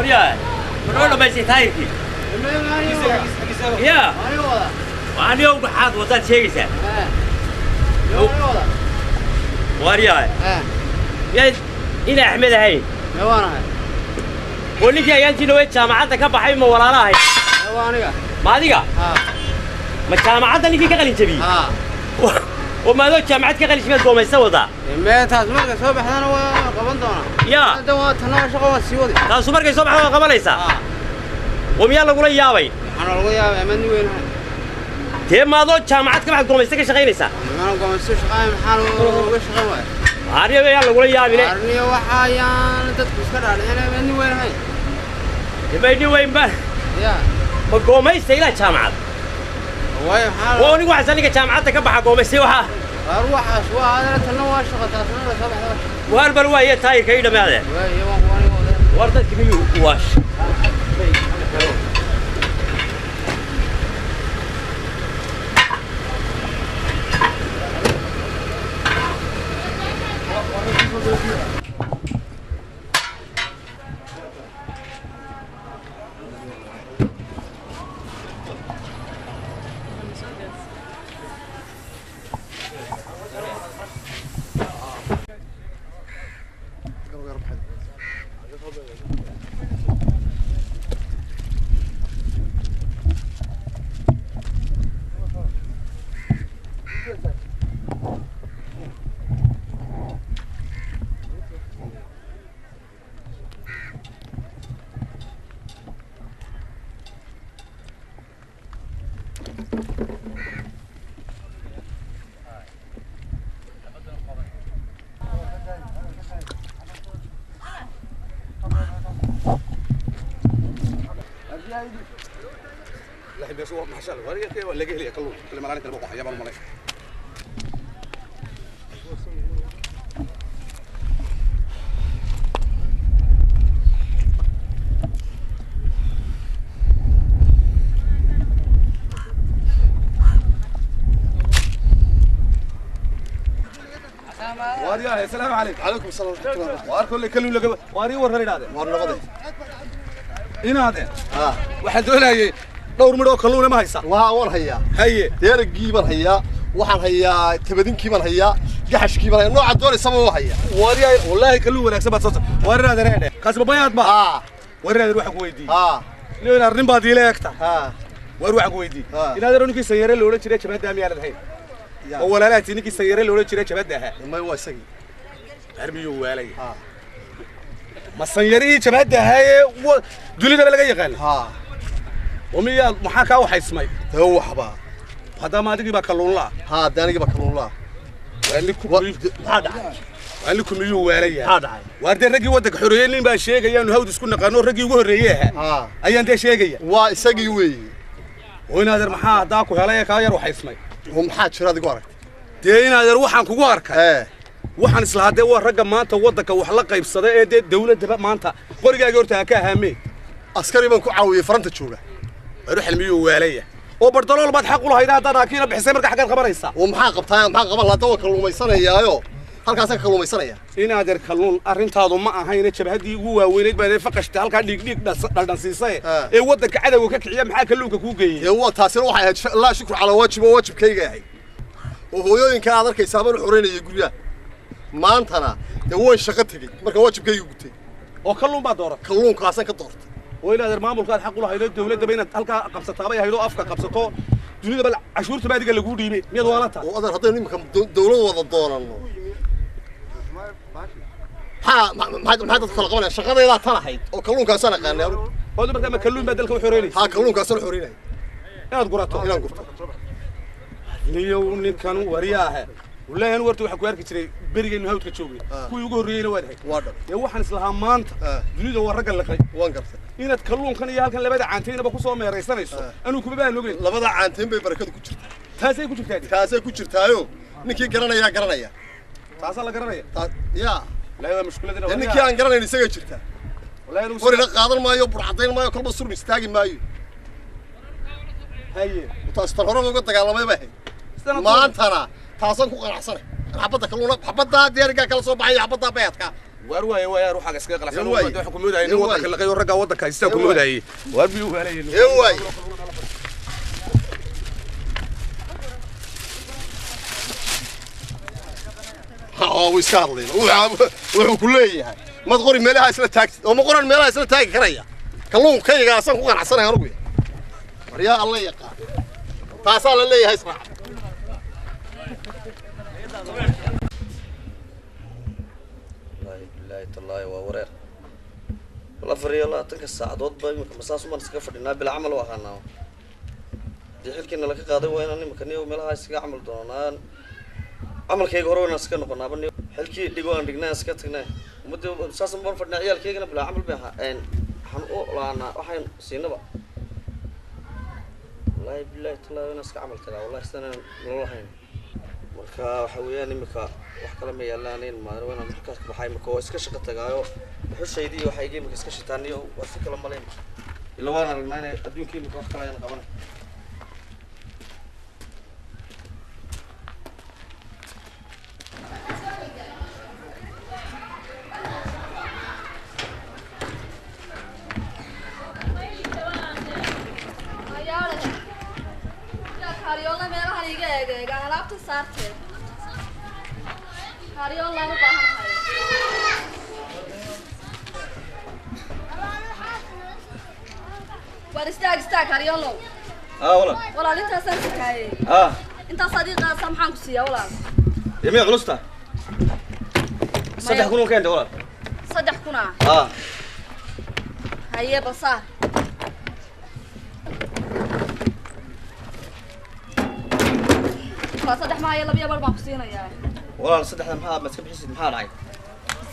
وريا منو ما يستاهلكي يا وأنا يوم حاط وصلت شيء سه وريا يا إلى أحمد هاي قولي يا أنتي لو جامعتك كبحي ما ولا لا هاي ما ديكا ما جامعتك اللي كقلي تبي وما ذو جامعتك قلي شو تقوم يسوي ذا ما تاسمر كسب حنا وقبل دونا يا دونا تنا شقوا سيودي تاسمر كسب حنا قبل ليسا وميال لقول يا وين أنا لقول يا من وين تي ما ذو جامعتك بعد قوم يستك شغال ليسا أنا قوم يستك شغال حنا وش شغال عارية يا لقول يا بني عارية وحيان تتكسر أنا من وين هاي يبيني وين بقى يا ما قوم يستيلا جامعات وين حال وأنا واحد سنة جامعتك كبح قوم يستوها أروح أشوى هذا تنوع شغل تاسمر كسب وهالبلوة هي تاير كيدا ما هذا وردت كمية واش لا بس هو ما شاء الله وريك ولا جه لي كله كل ما عليك البقعه يا بالملك واريا السلام عليكم عليكم السلام ورحمة الله وبركاته وار كل كلو لقى واري ورهري هذا وار نقضي إن هذا واحد ولا دور مرو كلونا ما هيسا وار هيا هي دير جيبان هيا وحن هيا تبدين كيبان هيا جحش كيبان هيا نوع الدور يسموه هيا واريا والله كلو ولا سبت صوت وري هذا رهنا كاسب بياض ما وري هذا روح قويدي لين أرنب بادي لا يكتا وروح قويدي إن هذا رونك سيارة لولا شريك شباب دامي على الحين ولا لا تينك سيارة لولا شريك شباب ده ما هو سقي أرميو وعلي ما سيارة شباب ده هاي دولي ده بلقي يقال ومية محاكاة وحيسمي هو حبا هذا ما تجيب كلون لا ده أنا جيب كلون لا قال لكم يو وعلي وارد الرجي ودك حريين لين باشيء جاي إنه هود يسكن قانون رجي وهرية أيان ده شيء جاي وسقي وي وين هذا المحا داكو هلايا كاير وحيسمي هم حاد شو هذا قارك دين هذا روح عن كوارك waxaan isla haday waa ragga maanta wadanka wax la qaybsaday ee dawladda maanta qorigaaga horta ka haamay askari baan ku caawiyay faranta jooga ruux ilmiyo waalaya oo bardalool baad xaq u lahayd hadda raakiina bixisay marka xaqad qabanaysa oo maxaa qabtaa maxaa qaban la dawa kalluumaysanayaayo halkaas ka kalluumaysanaya in adeer kalluun arintaadu ma ahayn jabhadii ugu waaweyneed baa faqashta halka dhig dhaldhansiisay ee wadanka cadawga ka kiciya maxaa kalluunka ku geeyay ee waa taasina waxay ahayd la shukr ala waajibkayga yahay oo hooyooyinka aad arkaysaa baan xoreynayay guriga maantana dee way shaqo tagay marka waajibkaygu gutay oo kalluun baa dooran kalluunkaasan ka doortay oo ilaahay maamulkaad xaq u lahayd dawladda bayna halka qabsataa bay haydo afka qabsato dunida bal cashuurta baadiga lagu dhiibay miyad waalata oo adeer haddii nimanka dawlad wada doonano ما دad kala qabanaya shaqadayda tan ahayd oo kalluunkaasana aqaanay oo markaa ma kalluun baa dalka u xoreynay kalluunkaasana xoreynay inaad gurato inaan gurto liyo ninkan wariyaaha والله أنا ورت وحكي وارك تري بريء إنه هود كتشوفي كوي يقول رينا واحد يا واحد إسلام مانت جنود ورقة لك وان قرص إن تكلون كان يا كان لبدا عنتين بقصة ما رئيسنا يسوع أنا كم بقى نقول لبدا عنتين ببركة كتشر تاسي كتشر تادي تاسي كتشر تايو نكى قرنا يا قرنا يا تاسا لا قرنا يا لا مشكلة دي نكى عن قرنا نسوي كتشر والله أنا ورينا قادر ما يبر عطين ما يكل بصور مستاجي ما يو هاي وتاستنهرون وقت قال ما يبهي ما أنت أنا تاسن كوكا حسنة حبتك كلونا حبتها ديرك كلا صوب حي حبتها بيتك وارواي روح حاجه اسكا قلعسان ودا حكم موداي ودك la qayo raga wadanka istaa ku moodayay waar bi u helayeen waay iska hadlayna wuxuu ku leeyahay mad qori meelaha isla taagtid oo ma qoran meelaha isla taagi karaya kalluunkayga asan ku qanacsanahay anigu mariyaa alla yaqaan taasaa la leeyahay isra الله وورير والله فري الله تلك الساعات باي مساس ما نسكا فدينا بالعمل وهانا دي xilkina la ka qaaday waa inaan imkaniyo meelaha iska amal doonaan amalkayga hore inaan iska noqonaa bani xilkii dhigoon dhignaa iska tagnaa muddo saas ma fadhna ciyalkaygana bila amal baa waxaan u laana waxaan siinaba wallahi billahi taala inaan iska amal tagaa wallahi istaan nololahayn marka waxa weeyaan imika wax kala ma yeelaneen maadaama aan markaas ka baxay marka oo iska shaqo tagaayo xushaydi waxa ay geemka iska shitaaniyo waa si kala maleen ila waan aragnaa adduunkii imika wax kala ayaan qaban Hariola meelaha iga eeg alaabta saartay Hariola ma baahan war istaag Hariola wala inta san sakay inta sadiqa samxan ku siiya wala yemi culusta saddex kun oo keenta wala saddex kuna haye basa صدح معايا يلا بيا بربع كسينا يا والله صدح محا ما تكبحيش محا راعي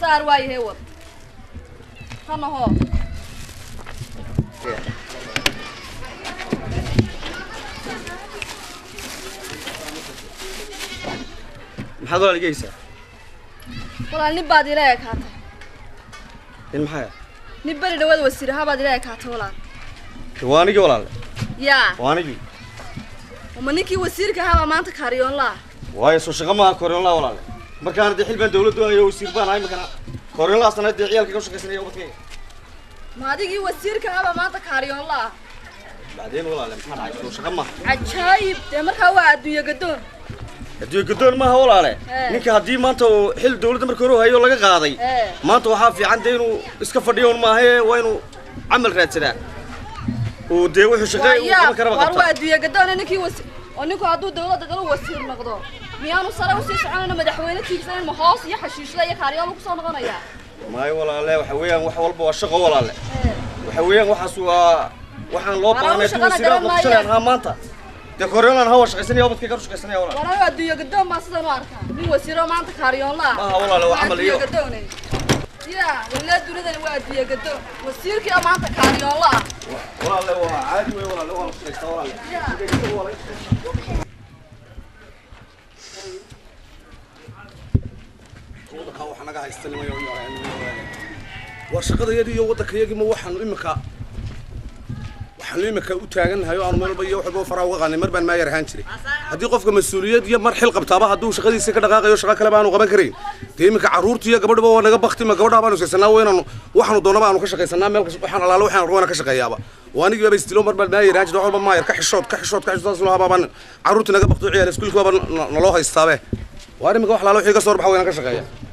صار واي هو هنا هو محا دول الجيسة والله نبادي لك هاتا المحا نبادي دواد وسيرها بادي لك هاتا والله وانيجي والله يا وانيجي ومنكي وسيرك هذا ما أنت كاريون لا واي سو شغل ما كوريون لا ولا مركان دي حلبان دولته هي وسير بان هاي مكان كوريون لا أصلا دي عيالك كوش كسرية وبتكي ما ديجي وسيرك هذا ما أنت كاريون لا بعدين ولا لا محل عايش سو شغل ما عجايب تمر هوا أدوية قدون أدوية قدون ما هو لا نك هدي ما أنتو حل دولته مركورو هاي ولا قاضي ما أنتو حافي عندنا إسكافرديون ما هي وينو عمل راتنا ودي وحش شقي وكرم قطع وارو أدوية قدون إنكي ونكو عدو دولة دقلو وسير نقدر ميانو صار وسير سعنا مدحوينة تيجسين المحاص يحشيش لا يكاريال وكسان غنيا ما ولا لا وحويان وحول بوشقة ولا لا وحويان وحسوا وحن لوب أنا توسيرات مقصرين ها مانتا دكوريون أنا هو شقيسني أو بتكي كرش شقيسني ولا وارو أدوية قدون ما صدق واركا مين وسيرة ما أنت كاريال لا ما ولا لو عمل يو يا ولا دولة الوادية قدام وسير كي ما أنت كاري الله ولا لو عادي ولا لو شقيسة ولا waxaan naga haystanayo warshaqada yadii iyo wadanka yagii ma waxaan imika u taaganahay oo aan meel bay wax walba faraa uga qaanay mar baan ma yar ahaan jiray hadii qofka mas'uuliyad iyo mar xil qabtaaba haduu shaqadiisa ka dhaqaaqayo shaqo kale baan u qaban karin imika caruurta iyo gabadhaba waa naga baqti ma gabadha baan u saysanaa weynaan waxaanu doonaba aanu ka shaqaysanaa meel waxaan alaalo waxaan ruuna ka shaqeeyaaba waanigi baba istilo mar baan ma yar ahaan jiray wax walba ma yar ka xishood soo baan caruurta naga baqto ciyaal iskuulka baba naloo haystaabe waa imika wax alaalo wixii ka soo baxa weynaan ka shaqeeyaa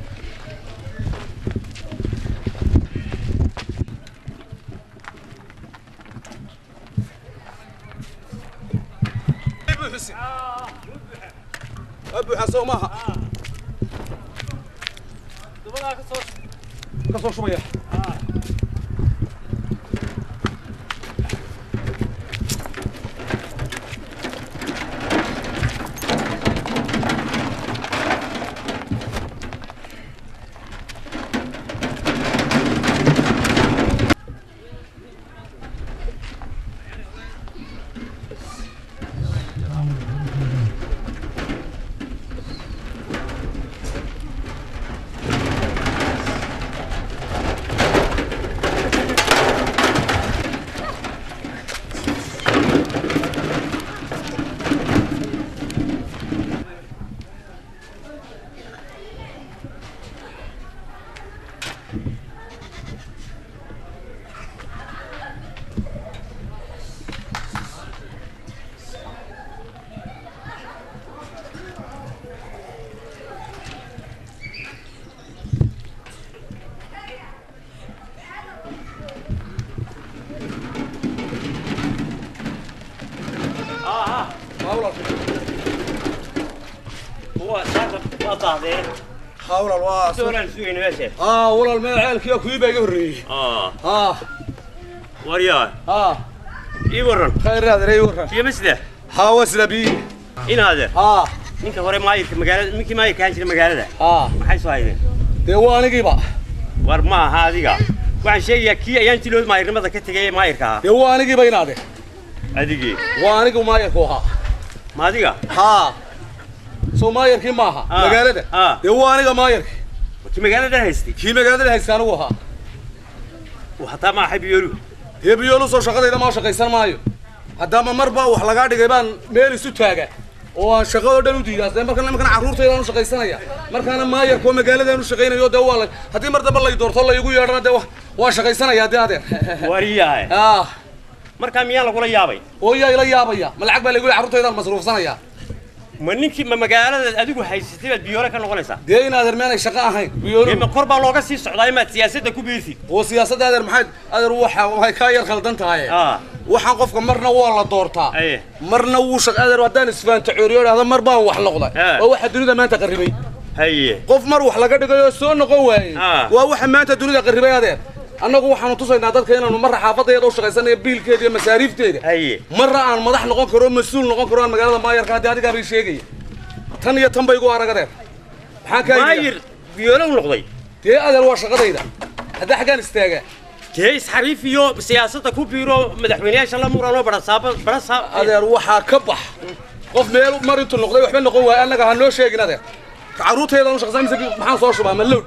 أبو حسن معها. كسر شوية. ولا الواس ولا نسوي نمشي ولا المعالك يا كويبه يوري وريان يورن خير هذا يورن يا مسده وسله بي إن هذا ninka hore maayirka magaalada ninkii maayirka aan jiray magaalada maxay soo haydeen de waanigiiba war ma aha adiga waxaan sheegayaa kii ayaan tilood maayirnimada ka tagay maayirka de waanigiiba inaade adigii waanigu maayirku ahaa ma adiga soo maayirkii maaha magaalada de waaniga maayirka kii magaalada haystay kii magaalada haystay anigu ahaa waxaa ma xabiyoolu hebiyoolu soo shaqadayda ma shaqaysan maayo haddama marba wax laga dhigay baan meel isu taaga oo aan shaqado dhan u diidaasay markaan carruurtayda aan shaqaysanaya markaana maayarko magaalada aan u shaqaynayo de waa haddii mar dambe la doorto la igu yeedhana de waa shaqaysanaya de adeer wariyahay markaa miyaa lagula yaabay oo yaa ila yaabaya ma lacag baa lagu carruurtayda masruufsanaya ma ninkii ma magaalada adigu haysatay baad biyoole ka noqonaysaa dee in adeer meenay shaqo ahayn biyoole ma kor baa looga sii socdaa imaad siyaasadda ku biirsid oo siyaasadda adeer maxay adeer waxay ka yar khaldan tahay waxaan qofka marna waa la doortaa marna wuu shaqadeer haddaan isfaanta cooriyo dhahdo mar baan wax noqday oo waxa dunida maanta qarribay haye qof mar wax laga dhigayo soo noqon waayay waa waxa maanta dunida qarribay adeer annagu waxaanu tusaynaa dadka inaanu marra xaafadayada u shaqaysanayo biilkeeda iyo masaariifteeda marra aan madax noqon karo mas-uul noqon karo aan magaalada maayarka haddii adigaa bay sheegaya tan iyo tan bay igu arag adeer maxaan kaa maayir biyoole u noqday dee adeer waa shaqadayda haddaa xaggaan istaagaa dee isxariif iyo siyaasadda ku biiro madaxweynayaasha la muranoo barasaaba adeer waxaa ka bax qof meel mar intuu noqday waxba noqon waaye annaga ha noo sheegin adeer carruurtaydan u shaqaysan mise maxaan soo shubaa malowd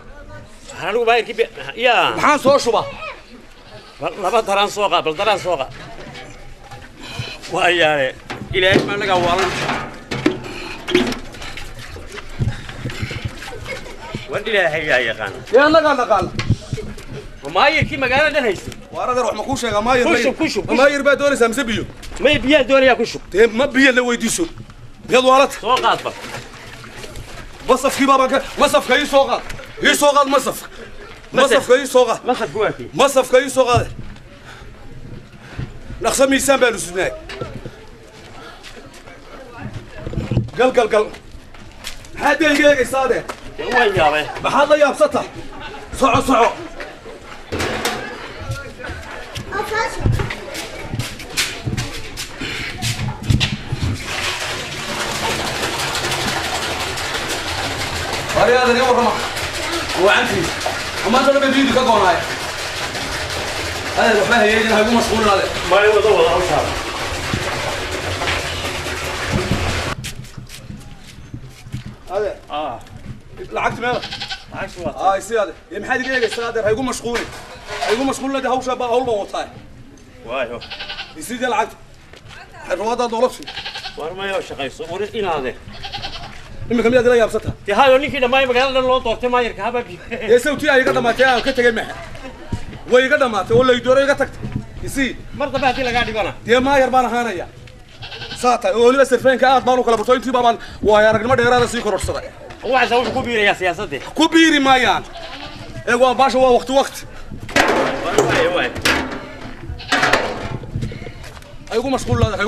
anigu maayirkii yaa maxaan soo shubaa laba daraan soo qaad bal daraan soo qaad waa yaale ilaahay ma annaga waalan war ilaahay yaa yaqaan yaa annaga naqaan maayirkii magaalada haysay waar adeer wax ma kuu sheegaa maayir kushub maayir baa doonaysaa mise biyo may biyaan doonayaa kushub dee ma biyo la weydiiso miyad waalata soo qaadba masafkii baabaan masafka ii soo qaad ii soo qaad masafka ii soo qaad masafku waa kii masafka ii soo qaade dhaqso miisaan baanu sudnaay gal maxaad dee iga eegaysaa adeer waan yaabay maxaad la yaabsata soco هذا اليوم رمى وعنتي وما أنت لما بيدي كقوناي هذا الوحبة هي اللي هيكون مسؤول هذا ما يوضع أو شهر هذا لعقت ماذا عكس واحد يصير هذا يا محد يجي يستاذر هيكون مشغول لده هوشة بقى هول بوطاي وايو يصير ده العقد الرواد ضربش وما يوش قيس ورد إن هذا إما كم يدري يا بسطها تهاي وني كده ما يبغى لنا لون طوت ما يركب بابي يسوي تيا يقدر ما تيا وكتة جمعة ويقدر ما تقول له يدور يقطع يصير مرة بعد لا قاعد يبغى تيا ما يربانا هنا يا ساعة يقول بس الفين كأنت ما نقول برتوين تبى بان ويا رجل ما دير هذا سيكون رصدا هو عايز أقول كبير يا سياسة دي كبير ما يان إيه باش هو وقت واي هيكون مشغول هذا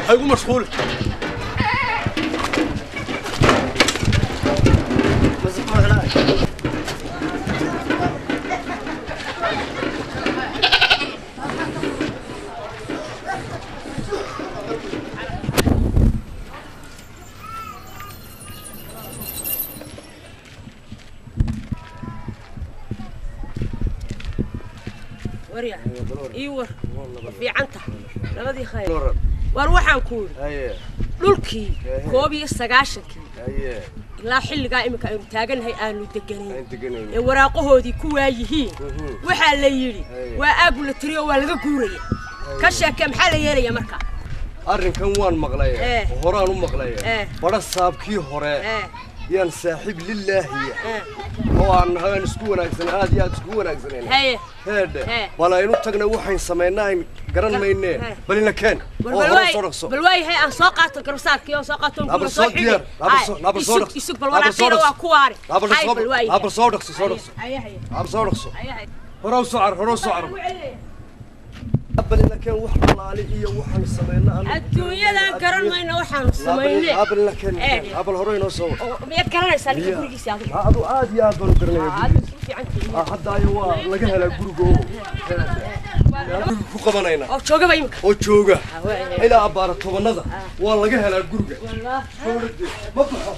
هيكون مشغول وريا ايوه في عنته لبدي خير وروحان كول دولكي كوب iyo 90kii ilaa xilliga imika ay taaganahay aanu deganay ee waraaqahoodii ku waayihiin waxa la yiri waa aagu la tiriyo waa laga guuray ka sheekay maxaa la yeelaya marka arrinkan waan maqlay horaan u maqlay bada saabkii hore yaan saaxiib lillaahi oo aan hayn isku wanaagsan aad iyo aad isku wanaagsaneen heede wala inuu tagna waxaan sameeynaa garan maynee balina keen bal way hay aan soo qaato garsaarkii oo soo qaato nabal soo diyaar nabal soo dhaqso isug bal walaaqina waa ku waari nabal soo dhaqso nabal soo dhaqso horow socar قبل لكن وحنا علي إيه وحنا سمينا الدنيا لا كرم ما إنه وحنا سمينا قبل لكن قبل هروين وصور ما كرنا سالك كل شيء هذا عادي يا بنو كرنا عاد في عندي حتى أيوة لقاها لا جروجو كوكبانينا أو شوجا بيمك أو شوجا إلى عبارة طبنادا والله لقاها لا جروجا والله ما بحق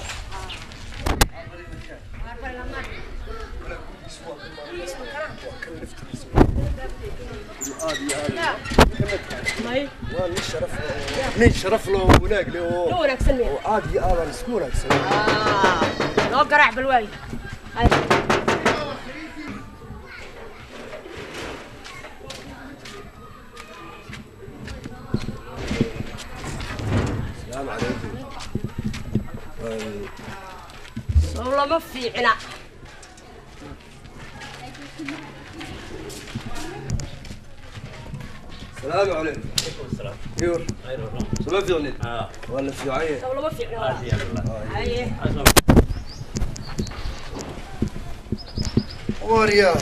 من شرف له وناق له نورك سلمي عادي أنا نسكونك سلمي لو قرع بالواي السلام عليكم والله ما في عنا السلام عليكم. السلام. خير. خير والله. سما في عني. ولا في عين. والله ما في عنا. أيه. وريا.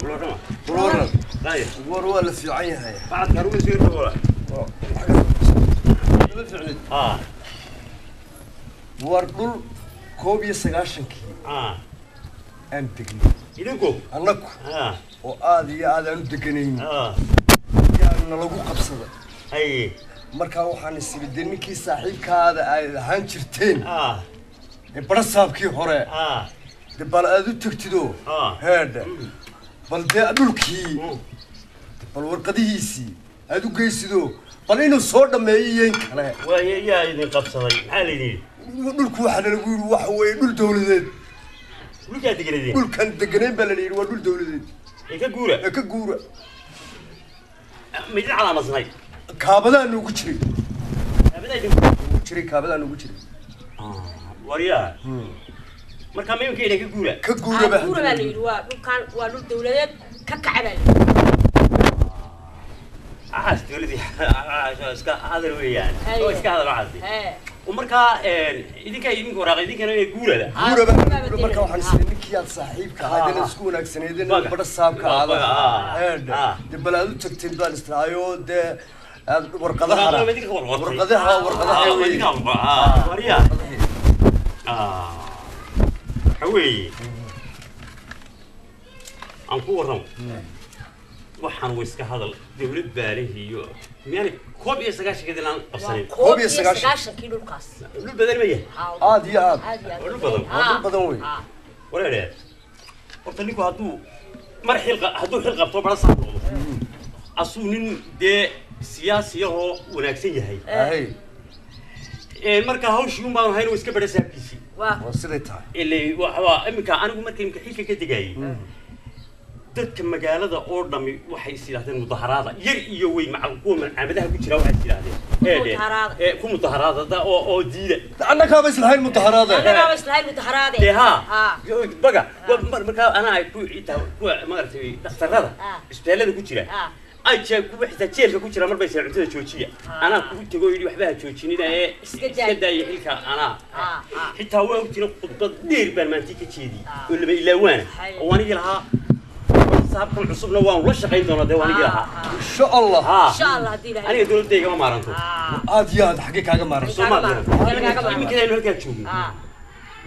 بلورنا. بلورنا. طيب. ور ولا في عين هاي. بعد كانوا يصير ولا. سما في عني. وردل كوبي سجاشنكي. أنتكني. إنكو. أنكو. وآدي هذا أنتكني. أنا لو قبصة. أي. مركا وحنا السبدين كي صاحب كهذا هانشرتين. برصاب كي هراء. دبل أدو تكتدو. هذا. بل ده أدو كي. بل ورقديسي. أدو كيسدو. بل إنه صورة ما ينكره. ويا إذا قبصة حالي. دول كوحنا نقول وحوي دول دولدين. دول كان تجريدين. دول كان تجرين بلالين ودول دولدين. إيه كجورة. ميدان على مصنعي. كابلا نوجري. نوجري كابلا نوجري. وريا. مركب مين كده كجورة. كجورة بقى. كجورة بلالين وكان ودول دولدين ككعبل. دولدي هذا هو يعني. هو هذا راحتي. ومركا إذا كان يمكن وراء إذا كانوا يقولوا له. جورة بقى. مركا وحنا سنين كيان صاحبك هذا نسكونك سنين بدر صاحبك هذا. هذا. دبلادو تكتين بالسترايو ده ورقدها. ورقدها. وريا. حوي. أنكو ورم. waxaan weyska hadal dawlad baarihiyo yani koob iyo 9 kadib aan qabsanin koob iyo 9 kii dhulkaas dhul badan ma yahay aad iyo aad dhul badan wey walaalahay horta ninku hadduu xil qabto bala saar noqdo asuu nin dee siyaasi oo wanaagsan yahay marka hawshii un baan hayno iska badha saabkiisii waa siday tahay ilaa waxa imika anigu markii xilka ka digayay dadka magaalada oo dhami waxay isiraahdeen mudaharaada yar iyo way macquul kuwa macaamadaha ku jira waxay isiraahdeen ku mudaharaada oo diida annaka ba islahayn mudaharaada baga marka ana ay ku maartay dhakhtarada isbitaalada ku jira ay jeeb ku wixii jeelka ku jira marba isla cuntada joojiya ana ku tago yiri waxba ha joojinina iska daayay xilka ana xitaa waa u jira khudbad dheer baan maantii ka jeediyay oo laba ilaawana oo aniga lahaa صاحبكم عصبنا وان ولا شقين دونا ديواني جاها إن شاء الله دي لها أنا دول ديجا ما مارنتو يا حقيقة هذا مارن سو ما يمكن كذا إنه هالكلام شو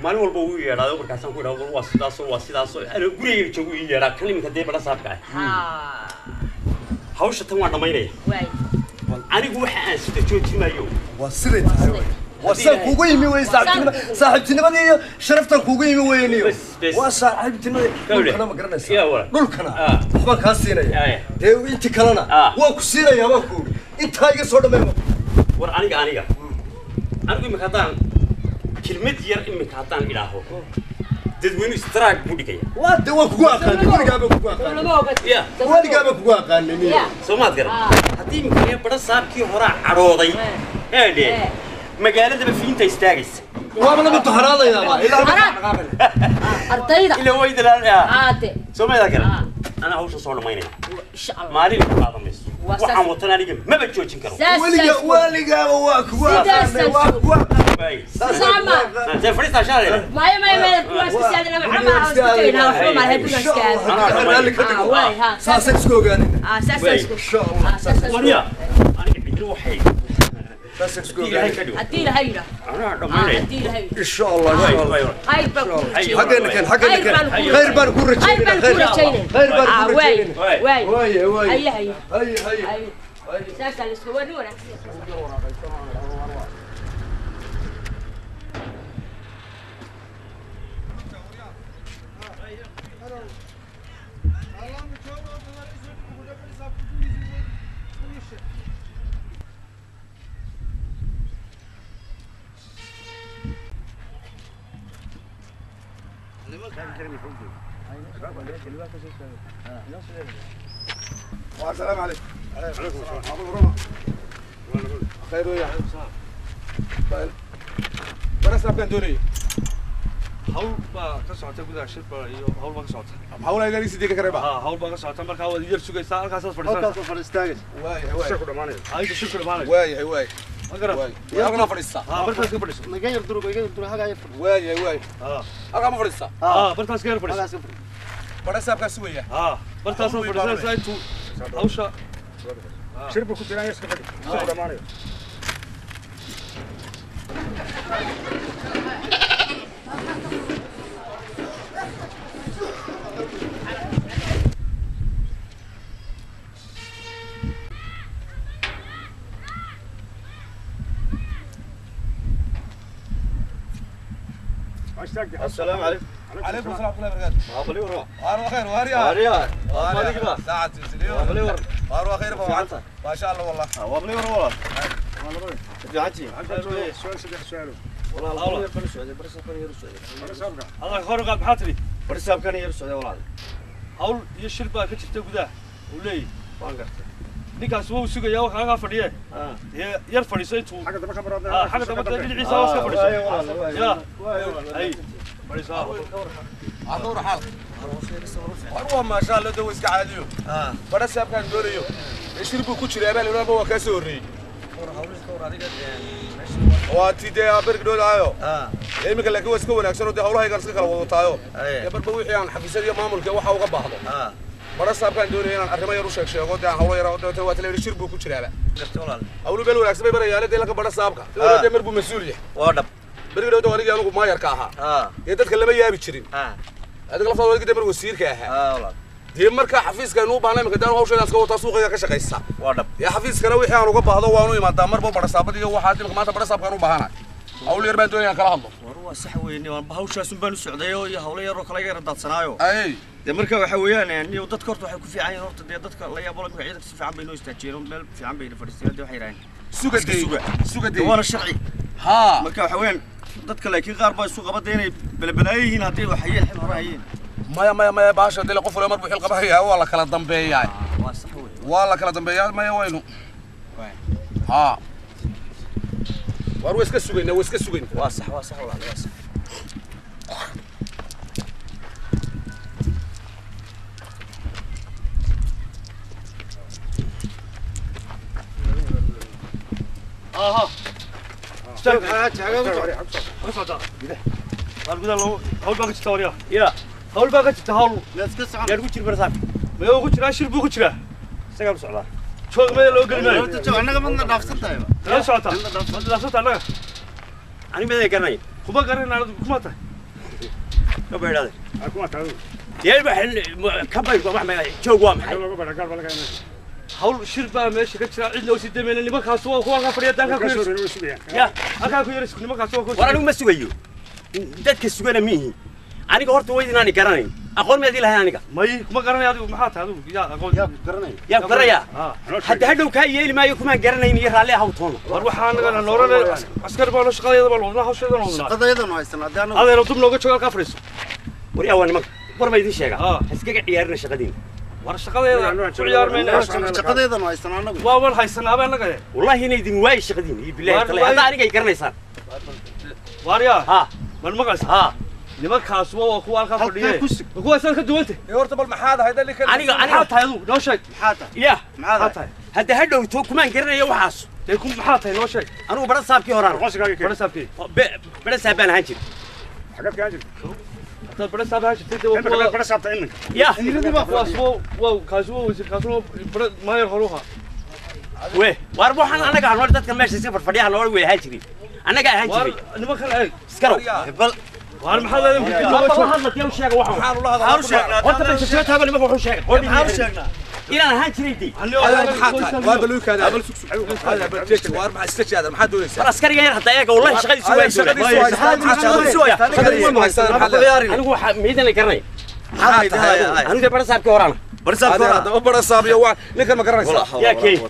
ما نقول بوي يا رادو بركاسان كوي رادو واسيداسو أنا قولي شوي يا راد كلمة كده بلا صاحبك هاوش تمام ما يري أنا قوي حان سيد شو تي ما يو وصلت وصل كوجي مي وين صاحبتي نبني شرفتك كوجي مي وين وصاحبتي أنا ما قرنا دول كنا حبا كاسينا ده أنت كلنا وكسينا يا باكو أنت هاي صورة ما ور أنا قوي مكاتان كلمة ير مكاتان إلهه تدوين استراك بوديكيا واد وكوا قاني وين جابك كوا قاني يا وين جابك كوا قاني سمعت كلام هدي مكانية بدر صار كي هراء عروضي هذي magaalada bafiinta istaagis waa la mudaharaada ardayda ila way dalaa aade Soomaalida kale ana hawsha soo dhameynaa insha Allah maalin ka qaadamayso waxaan wataan aniga ma bajoojin karo waliga waa kuwa sama ta farista shaqada ما محمد استينا وحنا ما هي بنسكان انا اللي كنت واي ها ساسك سكوغان ساسك ان شاء الله وريا انا قاعد روحي ساسك سكوغان ادي له هيدا انا ضمني ادي له هيدا ان شاء الله ان شاء الله هاي بقى حقنا كان خير بان كون رجينا خير بان كون واي واي واي واي هي ساسك الاسكوان ولا السلام عليكم. وعليكم السلام. خير ويا طيب برسنا كان دوري hawl baa ka socota gudaha shirba iyo hawl baa ka socota hawla ilaa sidii ka kareba hawl baa ka socota markaa wada yar sugaysaa halkaas fadhiistaagay waay shirku dhamaanay ayda shirku dhamaanay waay magara halka fadhiista bartaas ka fadhiiso naga yar duro haga yar waay halka ma fadhiista bartaas ka yar fadhiiso barasaabka suwaya bartaas fadhiisaa intuu hawsha shirba ku jiraan iska fadhi shirku dhamaanay السلام عليكم. عليكم السلام ورحمة الله وبركاته. أبلي ورا. واروا خير واريا. واريا. ما ديك بقى. ساعة تسليم. أبلي ورا. واروا خير فوعت. ما شاء الله والله. أبلي ورا والله. في عتي. سؤال والله الله يرفع السعودية برساب كان يرسل. الله خارج بحاتري برساب كان يرسل والله. hawl iyo shir baa ka jirta gudaha uu leeyahay waan gartay ninkaas wuu sugayaa waxa laga fadhiyay yar fadhiisay intuu xagga daba ka marada xagga daba dhinaciisa waa iska fadhiisay ya ay fadhiisaa عطور حال واروا ما شاء الله دو اسك عاديو برساب كان دوريو يشربوا كجري ابال ولا هو كاسوري واتي دي ابرك دودايو imika laakiin waa iska wanaagsan oo de hawlaha iska kala wadotaayo ee barba wixii aan xafiisyada iyo maamulka waxa uga baahdo barasaabkan doonayay inaan arrimo yar u sheego de hawlo yar oo waa taleer shir buu ku jiraaba hawlu beel wanaagsan bay barayaan de laga barasaabka dowladda mar buu mas'uul yahay waa dhab bariga dowladda waliga anigu ma yarka ahaa ee dadka lama yaabi jirin adiga lafta waliga mar wasiirka ahaa dee marka xafiiska inuu baahnay marka daan hawshan iska wata suuqa ka shaqeysa waa dhab ya xafiiskana wixii aan uga baahdo waanu imaadaa marba barasaabada iyo waxa timka maanta barasaabkan u baahana hawl yar baan doonayaan kala hadlo waa sax weeyni waan hawshaas un baan u socday iyo hawlo yar oo kala yar dadsanaayo ay de marka waxa weeyaan iyo dadka horta waxay ku fiican yihiin horta de dadka la yaabo marka ciidanka si fiican bay noo istaajiyeen meel fiican bay fadhiisteen waxay yiraahdeen sugadey waana sharci ha marka waxa weeyaan dadka laakiin qaar baa isu qabada inay balbalaayihiin hadii wax yeel xil hore hayeen maya baasha dile qof wala mar buu xil qabayaa waa la kala dambeeyaa waa sax weey waa la kala dambeeyaa maya waynu ha war iska sugayna waa sax walaal waa sax aha hawl baa ka jirta wariya ya hawl baa ka jirta hawl yar ku jir barasaab ma uu ku jiraa shir buu ku jiraa isaga u socdaa joog meel loo geli maayo annaga madna dhaafsantahay la socota annaga ani meeday garanay kuma garanayna kuma tahay ka baydhade kuma tahay yeel baa ka baydh wax ma joog waa maxay hawl shir baa meesha ka jira cid loo sii dameeyay nimankaas waa kuwa ka fadhiya danka ku yar ya halka ku yar nimankaas waa ku war anigu ma sugayo dadka sugana mihi aniga horta weydinaan garanayn aqoon ma dilahay aniga may kuma garanay adigu maxaa tahay adigu yaa aqoon yaa garaya hadda hadhow ka yeeli maayo kuma garanayn iyo raalli ahaw toona war waxa anaga noorane askar baa shaqadeeda baa wadna hawsheeda wadna shaqadeeda noo haysan hadaan adeero dub nooga jooga ka fariiso war yaa waa nimanka war ma idin sheega iskaga ciyaarina shaqadiina war shaqadeeda ku ciyaarmayna shaqadeeda noo haysan anagu waa wal haysanaa baa anaga wallahi inay idin waay shaqadiina iyo billahi kale hadda aniga ay garanaysaan wariya ha man maqaysa ha nimankaas waa kuwa halka fadhiyay kuwa san ka duwantay horta bal maxaad ahayd dalka aniga tahay adu noo sheeg maxaa tahay ya maxaa tahay hadda hadhow to kuma garanayo waxaas de ku maxaa tahay noo sheeg anigu barasaabkii horaan barasaabkii barasaabaan ahaan jir xagad ka jir طب بس هذا شيء بس صابت إنك يا واو كاسو كاسو ما يرهروها ويه واربوح أنا قاعد نور تذكر ماشي سفر فديها نور ويه هاجري أنا قاعد هاجري نما كان ايه سكروا بل وهذا محل يمكن هذا يوم شيء واحد حارو شيء وأنت بتشوف هذا اللي ما بقول شيء حارو شيء إلى أنا هاجري دي وابلوك هذا قبل هذا بتشت واربع ست هذا ما حد يقول عسكري غير حتى ياك والله شغل يسوي أنا هو ميدان اللي كرني أنا ده برا سابك ورانا برا صاب يا ninkan ma garanaysaa يا كي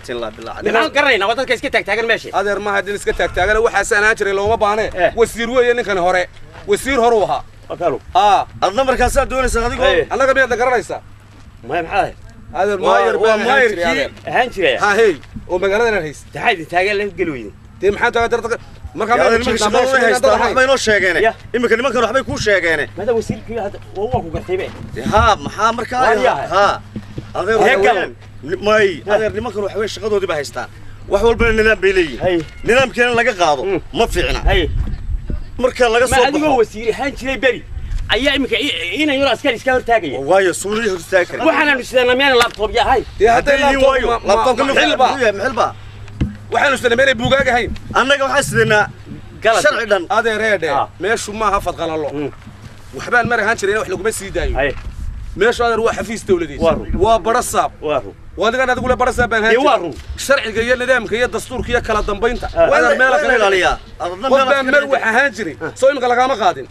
نحن كرنينا وضعك إسكت تاجر ماشي adeer ma hadin iska taagtaagan waxa sanaan jiray looma baahne wasiir weeye ninkan hore wasiir hore waxa akalu adna markaas doonaysa adigo anaga miyaad garanaysaa ما maxay adeer maayir baa maayirkii ahaan jiray ha hey oo magaalada hayst taxay taagan la galweyday tii maxaa taagan marka waxba inoo sheegeen imika nimankan waxbay ku sheegeen mada wasiirkii hada oo ku gartay ha maxaa markaa ha adeer may adeer nimankan waxbay shaqadoodii ba haystaan wax walba nidaam bay leeyihiin nidaamkeena laga qaado ma fiicna marka laga soo adigo wasiir ahaan jiray bari ayaa imika inay yar askari iska hortaagay waayo suuliyo hortaagay waxaan isleena meel laptop yahay hadii waayo laptop maxilba waxaanu isleeynay buugaaga hayn annaga waxa sideenaa sharci dhan adeereede meeshu ma aha fad qalalo waxbaan mar ahaan jiray wax lagu ma sii daayo meeshu adeer waa xafiis dawladeed waa barasaab wadigan adigu la barasaab baan hayn sharciga iyo nidaamka iyo dastuurka iyo kala dambeynta waa meel kale ilaaliya qofbaan mar wax ahaan jiray soo imka laga ma qaadin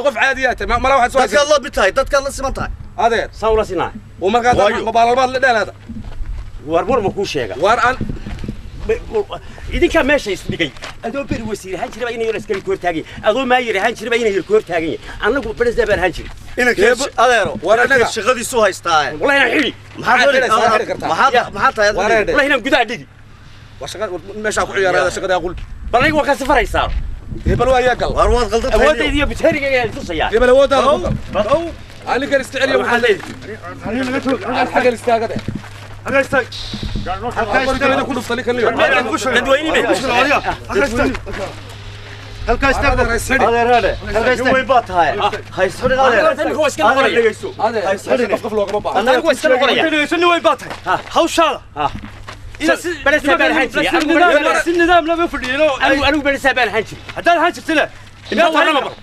qof caadi ah ma la waxa soo dadka la bitaay dadka la siman tahay adeer sawla sinaa oo markaa mabaalmaad la dheelaada war ma ku sheega war aan idinka meesha isdhigay adoo bari wasiir ahaan jiray inay yar askari koor taagay adoo maayir ahaan jiray inay yar koor taagay anagu barasda baan ahaan jiray inay adeero war anaga shaqadiisu haystaa wallahi ina xili maxaa tahay wallahi ina gudaa dhigi wa shaqa meesha ku ciyaarada shaqada qul bal ay ka safaraysaa hebel waa yaa gal war waad qaldan awoodayda iyo bitariga ay tusayaan hebel awoodada ani kan isticmaaliyo waxa leeyahay xaga istaagada أنا استاك. أنا كله فصلي كله. ندويني بيه. هل كاستاك هذا هل وين هاي هاي سحر هذا هو اسكن قرية هذا سحر قف لوق بابا أنا هو اسكن قرية شنو وين بات هاي هوشالة إذا بس سبان هنشي النظام لا بيفرد أنا بس سبان هنشي هذا هنشي سنة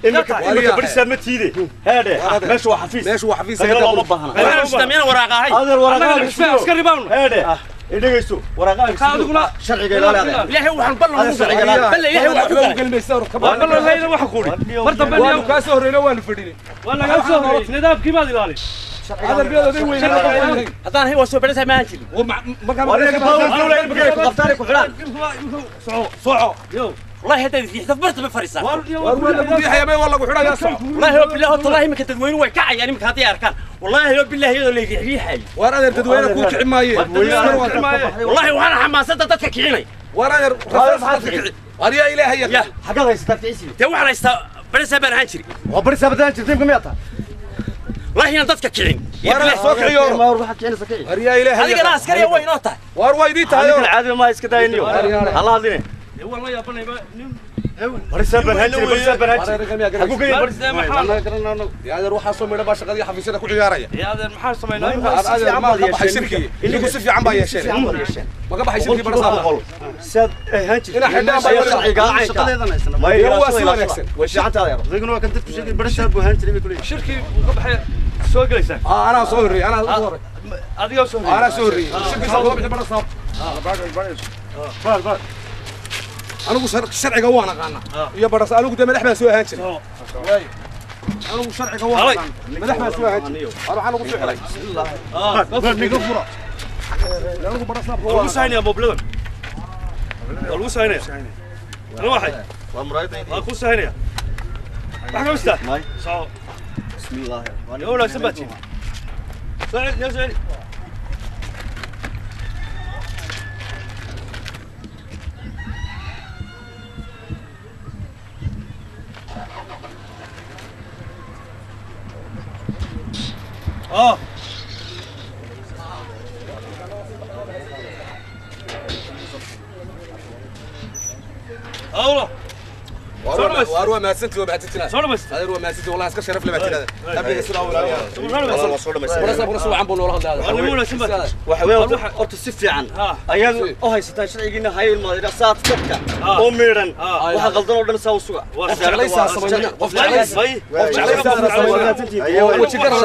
إنك بريسة متيدي هذا ماشوا حفيز هذا ما بهنا أنا مستمعين وراقة هاي هذا وراقة مش عسكري باون هذا إدريسو وراقة شرعي لا هو حنبلغ شرعي لا هو كلمة يسار والله هاي واحد كوري مرت بني كاسور هنا وين فردي ولا كاسور نظام كيما دلالي هذا البيض ذي وين هذا هو سو بس ما أنشل ما كان قفتارك وحلال صعو يو والله هذا يحتفرت بفريسة والله بدي حيا ما والله وحنا يا صاحب والله بالله والله ما كنت تدوين وكع يعني ما كان أركان والله بالله هذا اللي يحيي وانا تدوين كوك عماية والله وانا حماسة تتكعيني وانا يا إلهي يا حقا يستفتعيسي تو على برسا بان هانشري وبرسا بدان ترتيب كم يعطى والله هنا تتكعين وانا صوك عيور ما اروح احكي سكعي يا إلهي هذيك انا عسكري وين نوطه واروي هذيك العادة ما يسكتاينيو الله هذيني والله يا بني برسا بان هانشري برسا بان هانشري حقوق برسا محل يا هذا روح اصلا من باش غادي حفيسنا كل عيارية يا هذا المحل سميناه هذا ما بحي شركي اللي يقول في عم باي شيء ما بحي شركي برسا ساد هانشري هنا حنا شرعي قاعد ما هو سوى نفسه وش انت يا رب ذيقنا كنت بشكل برسا بان هانشري بيقول شركي وقبح سوق ليس انا صوري انا هذه سوري انا سوري شركي صوب برسا بار أنا شرعي قوانا قانا يا برس أنا قدام مدح ما سوى هانشل أنا شرعي قوانا مدح ما سوى هانشل أروح أنا قصي علي بسم الله نقفرة لا أنا برسنا والله سايني يا أبو بلون والله سايني أنا واحد أكو سايني واحد مستع بسم الله يا ولا سبتي سعيد يا سعيد والله بس وأروى ما سنتي وما تتنا صار بس أروى ما سنتي والله أسكت شرف لي بعد أبي أسرع ولا ورسا وعن بنو والله هذا علمونا شو بس waxawey horta si fiican ayaga oo haysataa sharcigiina hayl maadira saad dadka oo miiran waxa qaldan oo dhan saa u suga qof jeclaysa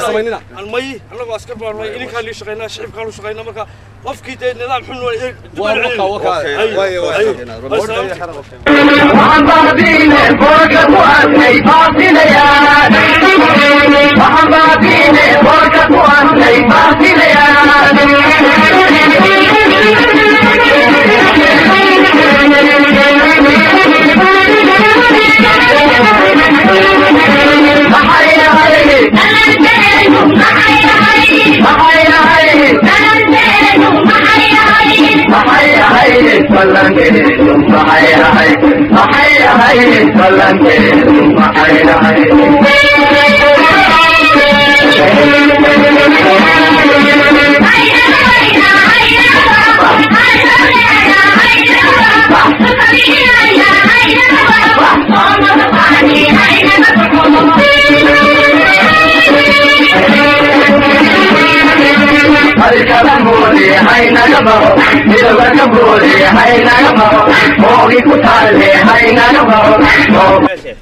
sameynina المي أنا أسكر بالمي إني كان لي شغينا شعب كانوا شغينا مركا وفكي نظام حلو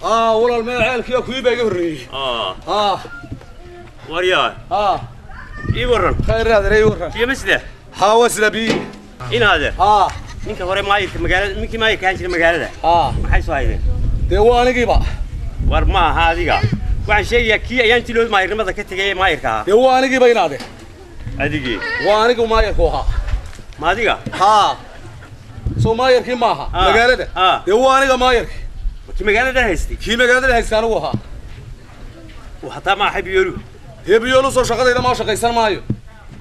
والله المعالك يا كويبة يوري وريا يورن خير هذا يورن يا مسده حاوس لبي إن هذا ninka hore maayirka magaalada ninkii maayirka aan jiray magaalada maxay soo haydeen deewaanigii ba war ma aha adiga waxaan sheegayaa kii ayaan tilood maayirnimada ka tagay maayirka deewaanigii ba inaade adigii waa anigu maayirku ahaa ma adiga soo maayirkii ma aha magaalada deewaaniga maayirka kii magaalada haystay kii magaalada haystay anigu ahaa waxaa ma xabiyoolu hebiyoolu soo shaqadayda ma shaqaysan maayo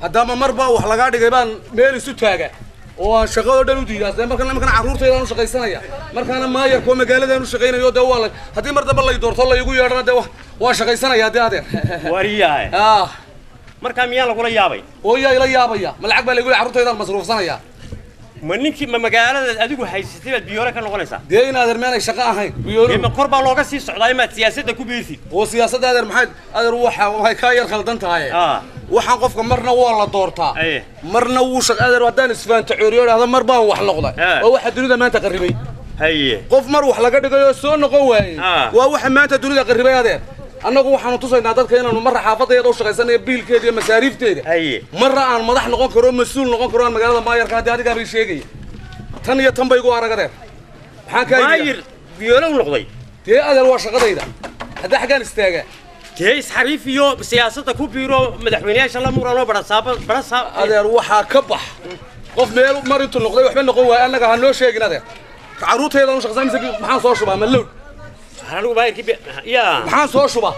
hadama marba wax laga dhigay baan meel isu taaga oo aan shaqada dhan u diidaasay markaan carruurtayda aan shaqaysanaya markaan maayirku magaalada aan u shaqaynayo dawal hadii mar daba la doorto la igu yeedhana de waa shaqaysanaya adeer wariyahay markaa miyaan lagula yaabay oo yaa ila yaabaya ma lacag baa lagu carruurtayda masruufsanaya ma ninkii ma magaalada adigu haysatay baad biyoole ka noqonaysaa dee in adeer meenay shaqo ahayn biyoole ma kor baa looga sii socdaa imaad siyaasadda ku biirsid oo siyaasadda adeer maxay adeer waxay ka yar khaldan tahay waxaan qofka marna waa la doortaa marna wuu shaqo adeer haddaan isfaanta cooriyo dhahdo mar baan wax noqday oo waxa dunida maanta qarribay haye qof mar wax laga dhigayo soo noqon waayay waa waxa maanta dunida qarribay adeer annagu waxaanu tusaynaa dadka inaanu marra xaafadayada u shaqaysanayo biilkeeda iyo masaariifteeda marra aan madax noqon karo mas'uul noqon karo aan magaalada maayarka haddii adigaa bay sheegaya tan iyo tan bay igu arag adeer maxaan kaa maayir biyoole u noqday dee adeer waa shaqadayda hadda xaggaan istaagaa dee isxariif iyo siyaasadda ku biiro madaxweynayaasha la muranoo barasaab adeer waxaa ka bax qof meel mar intuu noqday waxba noqon waaya annaga ha noo sheegin adeer carruurtayda u shaqaysan mise maxaan soo shubaa malowd anigu maayirkii yaa maxaan soo shubaa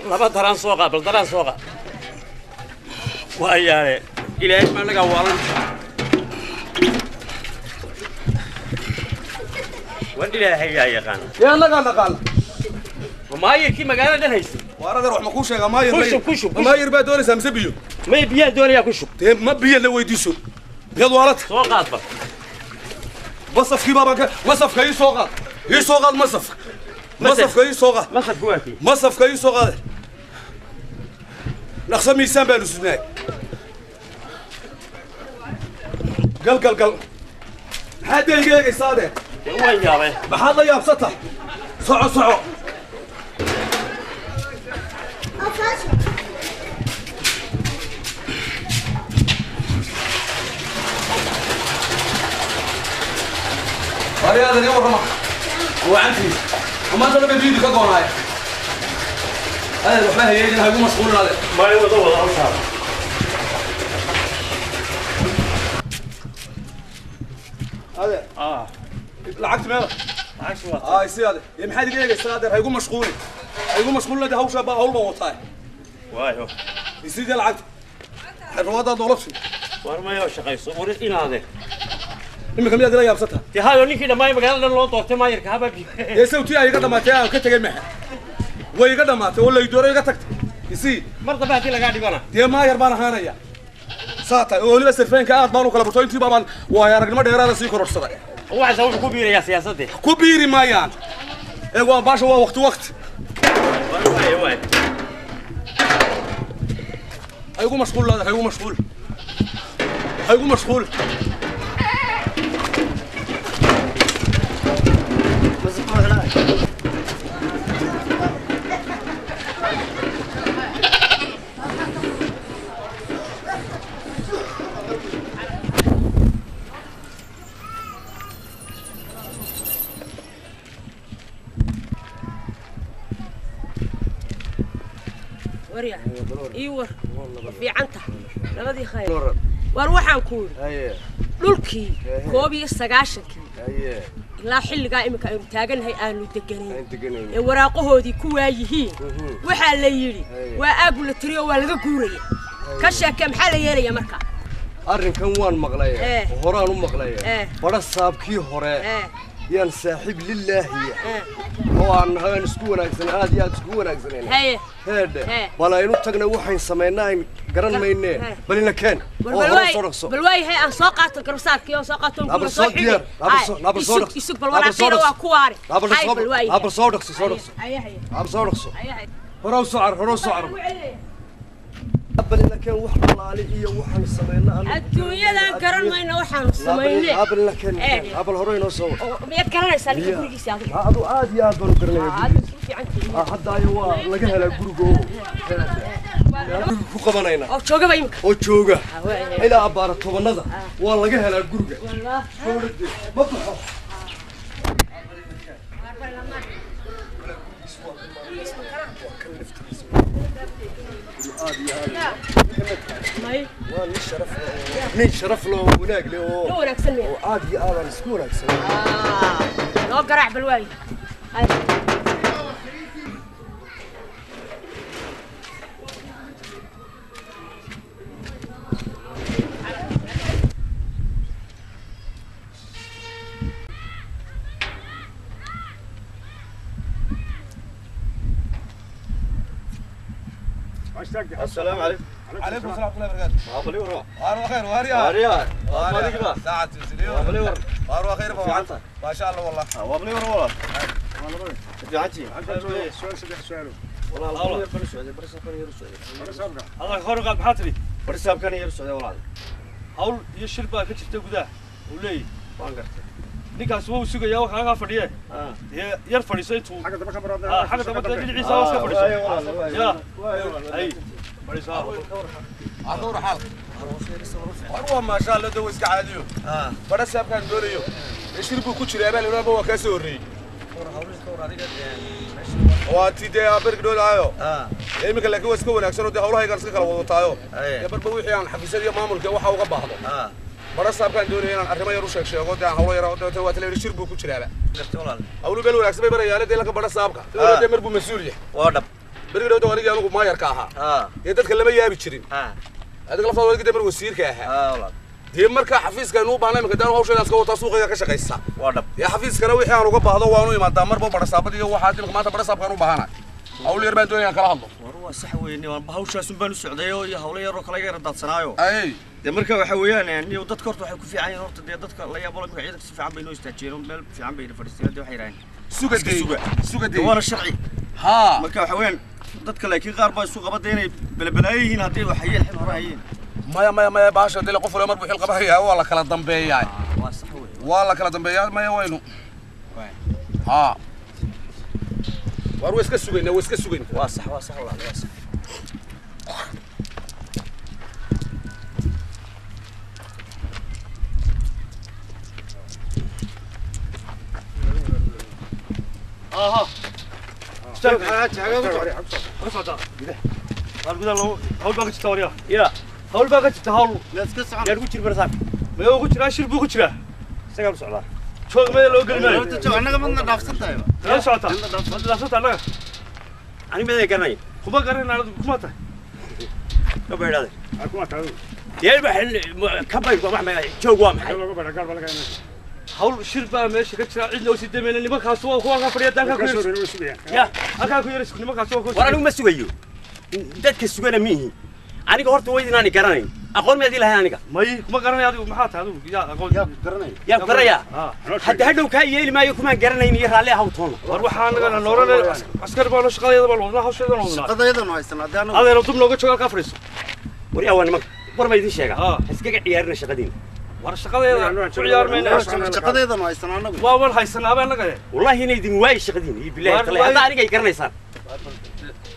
laba daraan soo qaad bal daraan soo qaad waa yaale ilaahay ma naga waalan وين إلى هي يا قانا يا نقال وماير magaalada dhan haystay waradar wax ma ku sheega maayir kushub maayir baa doonaysa amse biyo ma biyo doonaya kushub tee ma biyo la weydiiso biyad waalad soo qaadba masafkii baba masafka ii soo qaad masafka ii soo qaad masafku waati masafka ii soo qaad naqsa miisaan baa nusnaa gal hada igeega saade waan yaabay maxaad la yaabsata soco هذا اليوم رمى هو عندي وما أنت لما بيدي كقول هاي هذا الوحدة هي اللي هيكون مسؤول هذا ما هو ضوء أو شاب هذا لعقت ماذا يصير هذا يا محد يجي يستقدر هيكون مشغول لده هو شاب هو بوطاي وايو يصير العقد الرواد ضلفش وارما يا شقيس ورثين هذا إما كم يقدر يابسطها تهايو نيكي لما يبغى لو طوقت ما يركب بي يسوي أي قدر ما تيا كتجي معه ويقدر ما ولا يدور يقدر يصير مرة بهتي لقاعد يقولنا تيا ما يربانا هانا يا ساعة ولي بس الفين كأرض بانو كلا بتوين تبى بان ويا رجل ما دير هذا سيكون رصدا هو عايز أقول كبير يا سياسة كبير ما يان ايوه باشا هو وقت هيقو مشغول هذا هيقو مشغول وريا ايوه في عنته لبدي خير وروحان كول dhulkii koob iyo 9kii ilaa xilliga imika ay taaganahay aanu deganay ee waraaqahoodii ku waayihiin waxa la yiri waa aagu la tiriyo waa laga guuraya ka sheekay maxaa la yeelaya marka arrinkan waan maqlay horaan u maqlay bada saabkii hore yaan saaxiib lillaahi oo aan hagan isku wanaagsan aad iyo aad isku wanaagsaneen heede bal aynu tagna waxaan sameynaa garan maynee balina keen bal way hay aan soo qaato garsaarkii oo soo qaato nabal soo diyaar nabal soo dhaqso isug bal walaaqina waa ku waari nabal soo dhaqso nabal soo dhaqso horow soo car أبل لكن وحنا على إيه وحنا سمينا الدنيا لا كرنا ما وحنا سمينا أبل لكن أبل هروين وصو بيت كرنا سالك بريق سيادة هذا عادي يا بلو كرنا في عندي حتى أيوة لقيها لجروجو فوقنا أو شوجا بيمك أو شوجا إلى عبارة طبعا والله لقيها لجروجو والله ما بحث من شرف له وناق له نورك سلمي عادي أنا سكونك سلمي لو قرع بالواي السلام عليكم. عليكم السلام ورحمة الله وبركاته. أبلي ورا. واروا خير واريا. مالك بقى. ساعة سليم. أبلي ورا. واروا خير فوق. ما شاء الله والله. أبلي ورا والله. في عندي. سؤال والله الله يرفع السعودية برسا كان يرسل. الله يخرج قلب حاتري. برسا كان يرسل والله. هول يشرب بقى كتير تقوله ولي. ما قدرت. ninkaas wuu sugayaa waxa ka fadhiyay yar fadhiisay tuu xaga daba ka marada xaga daba dhinaciisa waa iska fadhiisay ya ay fadhiisay adoo xal warwa ma sha Allah dawo iska caadiyo bada saabkan doolayo shirbu ku jiray abal walba waa ka soo horeeyay waa tidee bergdoodayo imika laakiin waa iska wanaagsan oo hawlaha iska kala wadotaayo barba wixii aan xafiisadii maamulka waxa uga baahdo bada saabkan doonayay inaan arrimo yar u sheego daan hawlo yar oo waa taleer shirbu ku jiraaba awlu bel wanaagsan bay barayaan dee la bada saabka dee marbu mas'uul yahay waa dhab bergdooda wariga anigu ma yarka ahaa ee dadka lama yaabi jirin adiga la fadhiyo dee mar wasiirka ahaa dee marka xafiiska inuu baahnay marka daan hawsha iska wata suuqa ka shaqeysa waa dhab ya xafiiskana wixii aan uga baahdo waanu imaadaa marba bada saabada iyo waxa dib maanta bada saabkan u baahanaay awlu yar baan doonayaan kala hadlo waa sax weeyne waan hawshaas baan u socdayo iyo hawlo yar oo kala yar daadsanaayo ay de marka waxa weeyaan iyo dadka horta waxay ku fiican yihiin horta dadka la yaabo marka ciidanka si fiican bay noo istaajiyeen meel fiican bay fadhiisteen waxay yiraahdeen sugadey waa sharci ha marka waxa weeyaan dadka laakiin qaar baa isu qabada inay balbalaayihiin hadii waxayeen xil hore hayeen maya baasha dil qof mar wixii qabayaa waa la kala dambeeyaa waa sax weey waa la kala dambeeyaa maya waynu ha war iska sugayna waa sax walaal waa sax aha استنى هول باقي تستوريا يا هول باقي تهول لا تكسع يا وجه برسام ما هو وجه راشر بو وجه سقال سعلا شو ما لو قلنا انت انا ما دافسنتاي لا سعتا ما دافسنت انا انا ما قرني كما قرنا انا كما تا لو بيراد كما تا يا بحل كباي ما جوج وام حي هول شربا ماشي كجرا عيد لو سيدمين nimankaas waa kuwa ka fadhiya danka ku ya halka ku yeeris nimankaas waa ku war anigu ma sugayo dadka sugana mihi aniga horta way inaan garanayn aqoon ma idin lahayn aniga may kuma garanay adigu maxaa tahay adigu yaa aqoon yaa garaya hadda hadhow ka yeeli maayo kuma garanayn iyo raalli ah toona war waxa anaga noorane askari baa shaqadeeda baa wadnaa hawsheeda noolna shaqadeeda noo haysan hadaan adeero dub looga jooga ka fariiso war yaa waan war ma idin sheega iskaga ciyaarina shaqadiina war shaqadeeda ku ciyaarmayna shaqadeeda noo haysan anagu waa war haysanaaba anaga wallahi inay idin waay shaqadiina iyo billahi taala hadda aniga ay garanaysaan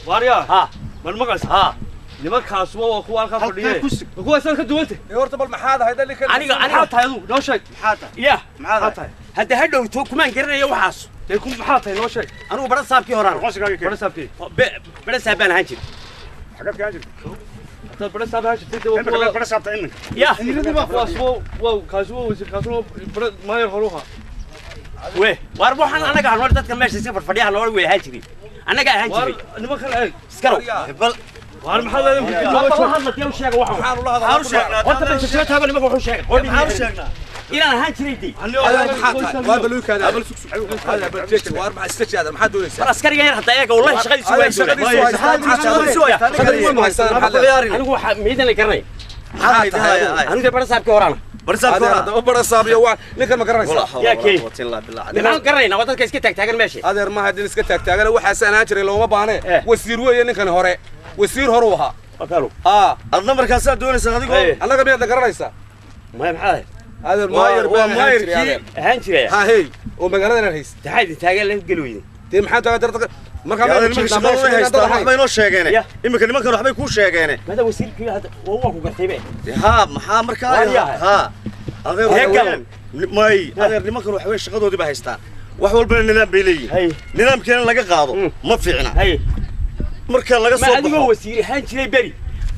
war yaa man maqas nimankaas waa kuwa halka fadhiyay kuwa san ka duwanta horta bal maxaad ahayd ninkan aniga tahay adigu noo sheeg maxaad tahay ya maxaad tahay hadda hadhow to kuma garanayo waxaas ee ku maxaa tahay noo sheeg anigu bada saabkii horaan bada saabkii bada saabaan ahaan jir xagad ka jir hadda bada saab ahaan jirtay bada saabta in ya inadii baa kuwaas waa kaasoo wasiir kaasoo bada maayar horuha we war waxaan anaga aan war dadka meesha iska fadhiyaha loo way ahaan jiray anaga ahaan jiray nimankan ay iskaro bal war maxaa leedahay waxaan hadla tii sheega waxaan u lahada waxaan sheegnaa horta bal soo taago nimanka wuxuu sheegay waxaan u sheegnaa inaan ahaan jiray dii waa baluukaada abal sug hada bal jeex war ma istajaada maxaa doonaysaa askariga yar hadda eega wallahi shaqadiisu way anigu waxa meedan la garanay anigu bada saabkii horaan bada saabiyo waa ninkan ma garanaysaa yaa kee ninkan garanayna waa dadka iska taagan meesha adeer ma hadin iska taagan waxa sanaan jiray looma baane wasiir weeye ninkan hore wasiir hore u ahaa wakaalo adna markaas aad doonaysaa adigu anaga miyaad garanaysaa ma maxaa adeer maayir baa maayirkii ahaan jiray ha hey oo magaalada hayst taxayd taagan la galweyday tii maxaa taagan marka ma waxbay noo sheegeen imika nimankan waxbay ku sheegeen mada wasiirkii hadda waa ku gartaybe ha maxaa markaa ha adeer may adeer nimankan waxbay shaqadoodii ba haystaan wax walba nidaam bay leeyihiin nidaamkeena laga qaado ma fiicna marka laga soo baxo adiga wasiir ahaan jiray bari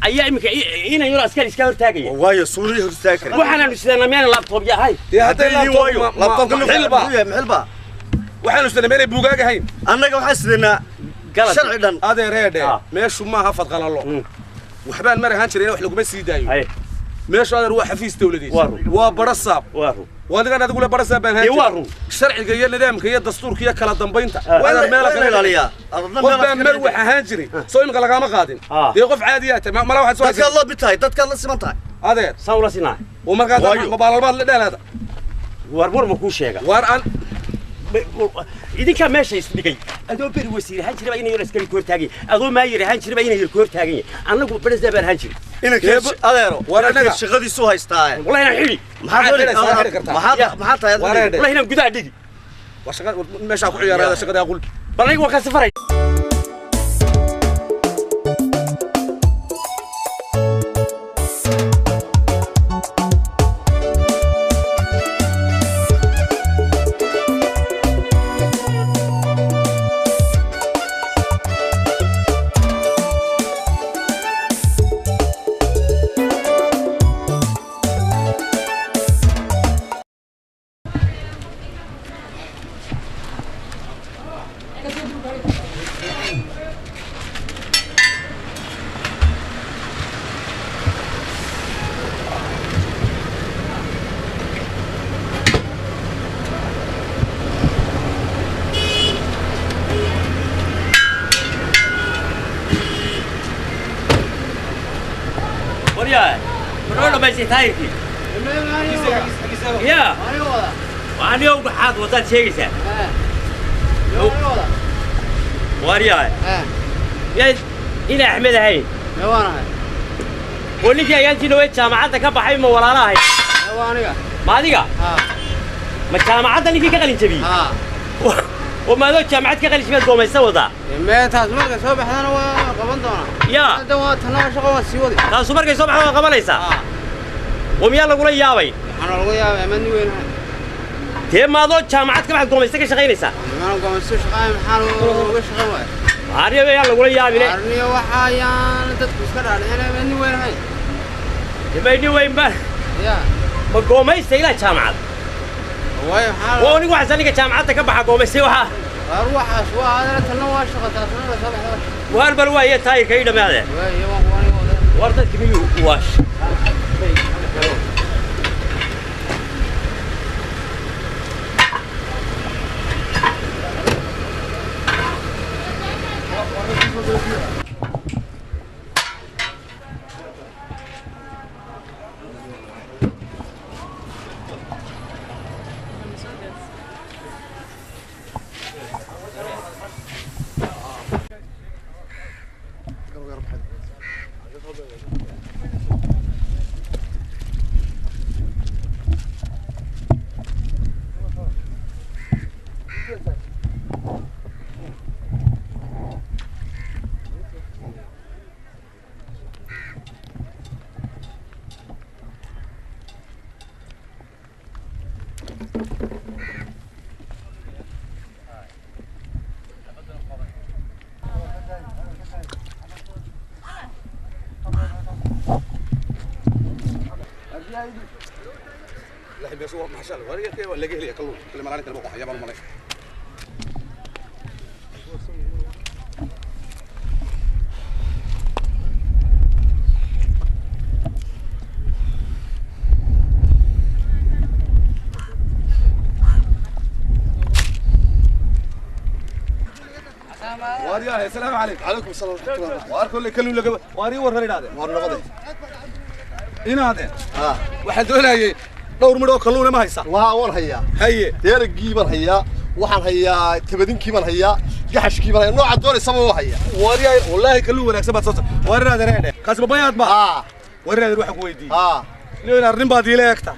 ayaa imika inay yar askari iska hortaagaya waayo suuli hortaagay waxaan sidana meel laptop yahay hadda laptop maxilba waxaanu sidana meel buugaag ahayn annaga waxa sidana sharci dhan adeereede meeshu maaha fadqalalo waxbaan mar ahaan jiray wax laguma sii daayo meeshu adeer waa xafiis dawladeed waa barasaab وأنا قاعد أقول برا سبعين هاي شرع جيل نظام كي الدستور كي كلا ضمبينته هذا مالك عليا قف مروح هانجري سوي مقلق ما قادم يوقف عاديات ما لو واحد سوي تذكر الله بتاعي تذكر الله سمنتاعي هذا صورة صناعي وما قادم ما بالبال لا هذا ورمر مكوش شيء وران إذا كان ماشي يصدقني أدو بير وسير هانجري بقى ينير أسكري كور تاجي أدو ما يري هانجري بقى ينير كور تاجي أنا قلت برز دبر هانجري إنك أديرو وأنا شغلي سو هايستاي والله أنا حلي ما حد والله هنا جدا عديدي وشغل ماشي أقول يا هذا شغل أقول بالله وكان سفري منو ما يصير تايركي يا وأنا يوم حاط وصلت شيء سا واريا يا إلى أحمد هاي واللي جاي أنت نويت جامعتك كبحي ما ولا راهي ما ديكا ما جامعتك اللي فيك قليل تبي وما ذو جامعتك قليل شبه قوم يسوي ذا ما تاسمرك سوى بحنا وقبل دونا يا دوات هنا شغل سيودي تاسمرك يسوي بحنا قبل ليسا وميا لقول يا بي أنا لقول يا من وين تي ما ذو جامعتك بعد قوم يسوي شغال ليسا ما قوم يسوي شغال محل وش شغال عارية بيا لقول يا بي عارية وحيان تتكسر علينا من وين هاي يبيني وين بس يا ما قوم يسوي لا جامعات واي حال وني واحد سنة جامعتك كبح قوم يسوي وها أروح أسوأ هذا تنوع شغل تاسمرك صباح وهالبلوية تاي كيدا ما هذا وردت كمية واش لحم يسوى ما شاء الله وريك ولا جهلي كلهم كل ما راني كلمه يا بال ملك واريا السلام عليكم. عليكم السلام ورحمه الله. وار كل كلمه لقى واري ورني هذا ورنقدي إن هذا واحد ولا دور مدو كلونه ما هيسا وان هيا هي deergii baan hayaa waxaan hayaa tabadinkii baan hayaa gaxashkii baan hayaa nooca doonay sabab hayaa wariya wallahi kallu wanaagsan baad soo warina adeerade kasba bayaad ba warina adeer waxa ku weydii leena arrin baad ila eegta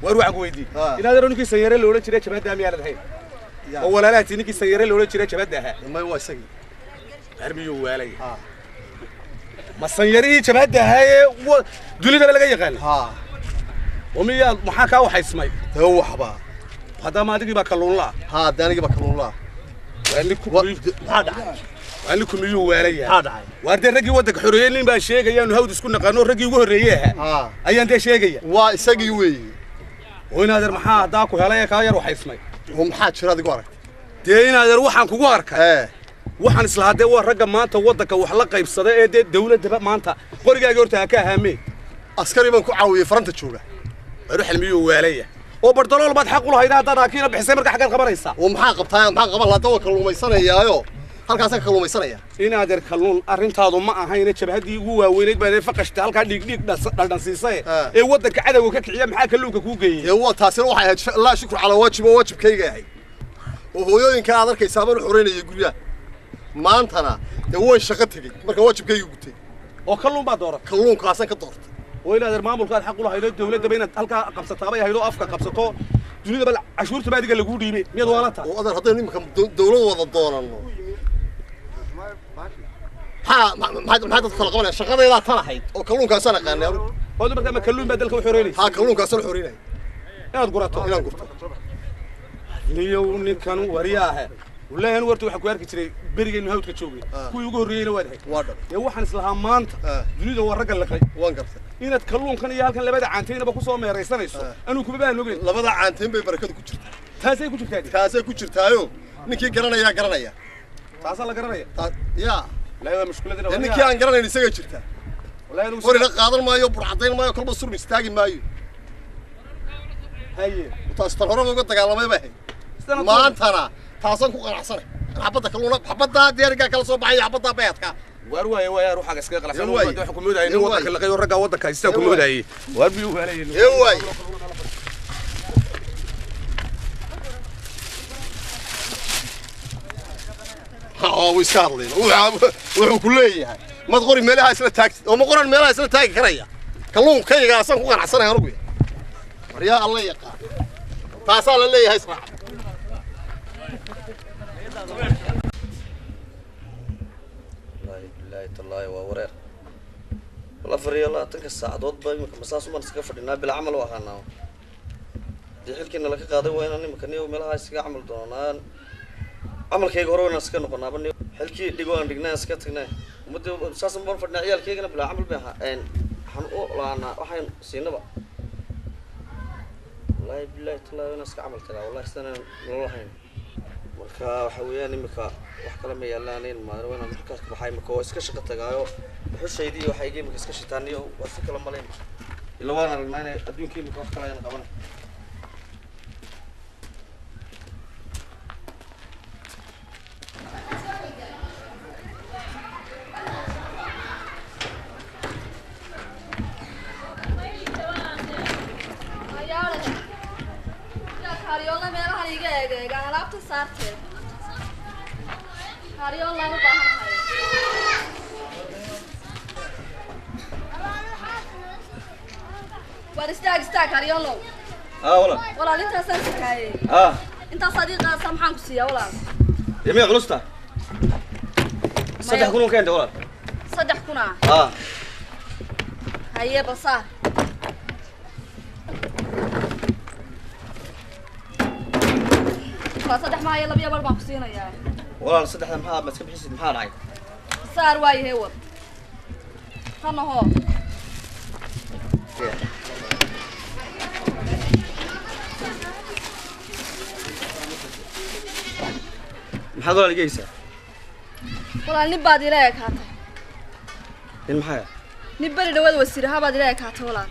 war waxa ku weydii in adeer ninkii sayare loo jiray jabada amiyaan lahayn oo walaalaati ninkii sayare loo jiray jabada ma waa isagii arbiyo waalay ma sayare jabada hay dunida laga yaqaan وميال محاكا وحيسمي هو حبا هذا ما دقي بكلون لا ها داني بكلون لا وعندكم يو ويليا هذا وارد رجي ودك حريين با شيغيان هود اسكو نقانو رجي ugu horeeyay ay anta sheegaya waa isagii weey وينادر maxaa daa ku helay ka yar waxaysmay maxaa jira adigu arag deeyinaader waxaan kugu arkay waxaan isla haday waa ragga maanta wadanka wax la qaybsaday ee dawladda maanta qorigaaga horta ka ahaamay askari baan ku caawiyay faranta jooga روح الميو واليه وبردلول ما تحقوا له هيدا دراكينا بحسين مركح حق الخبريسا ومحا قبطايا محا قبل لا تو كلوميسانيايو halkaas ka kalluumaysanaya in adeer kalluun arintaadu ma ahayn jabhadii ugu waaweyneed baa faqashta halka dhig dhadhansiisay ee wadanka cadawga ka kiciya maxaa kalluunka ku geeyay ee waa taasina waxay ahayd la shukr cala wajibkayga yahay oo hooyooyinka aad arkaysaa baan xoreynaya guriga maantana ee way shaqo tagay marka wajibkayga gutay oo kalluun baa dooran kalluunkaasan ka doortay وإلى هذا المعمول كان حق الله هيدا الدولة بين هلكا قبضتها بيا هيدا أفكا قبضته دولة بل عشور تبع ديك اللي جودي مية دوالتها وأنا هذا نيم دولة وضد دولة ما تدخل قبل الشغلة إذا طلعت وكلون كاسنا قاني هذا بدل ما كلون بدل كم حوريني كلون كاسنا حوريني يا قرطة يا قرطة اليوم كانوا ورياها ولا هن ورتو حكوا يركي تري بريء إنه هود كتشوفي كوي يقول رينا واحد يا واحد نسلها مانت دنيا ورقة اللي خي وانقرت إن تكلون كان يالكن لبدا عانتين بقصوا ما يريسنا يسوا أنا كوبان لوجين لبدا عانتين ببركة كتشرت تاسي كتشرت هذه تاسي كتشرت هايو نكى قرنا يا تاسا لا قرنا يا لا هذا مشكلة دي نكى عن قرنا نسيج كتشرت ولا هذا وري قادر ما يو برعتين ما يو كل بصور مستاجي ما يو هاي تستغرب وقت قال ما يبهي ما أنت أنا تاسن كو قنعسنه حبدا كلونا حبدا ديرغا kala soo baxay xabada beedka war way ruuxa iska qalafsan oo waxa ku mooday in wadanka la qayo raga wadanka istaa ku mooday war biyo weelayeen way iska hadleen wuxuu ku leeyahay mad qori meelaha isla taagtid oo ma qoran meelaha isla taagi karaya kalluunkayga asan ku qanacsanay anigu mariya Allah yaqaan taasa la leeyahay isra الله وورير والله فري الله تلك الساعدود باي مساس ما نسقى فدينا بالعمل وهانا دي xilkina la ka qaaday waa inaan nimankani meelaha iska amal doonaan amalkayga hore waan iska noqonaa bani xilkii dhigo aan dhignaa iska tagnaa muddo saas ma fadhna ciyaalkaygana bila amal baa waxaan u laana waxaan siinaba wallahi billahi talaa waan iska amal tagaa wallahi sanaan nololahayn marka waxa weeyaan nimka wax kala ma yaalaan maadar weena markaas baxay marka oo iska shaqo tagaayo xushaydi waxay geemka iska shitaaniyo waa si kala maleen ila waan aragnaa adduunkii marka wax kala aan qabanay Karyola meelaha iga eega alaabta saarteed Karyola ma baahan tahay استاك هريولو ولا انت سنتكاي انت صديقه سامحان كسيا ولا يمي غلستا صدح كونو كاين ولا صدح كنا هيا بصا صدح ما يلا بيا بربع كسينا يا ولا صدح ما مسك بحيس ما راعي صار واي هو هنا هو maxaad walaal igeysaa walaal nin baad ilaa kaatay in maxay nin bari dhawaad wasiiraha baad ilaa kaatay walaal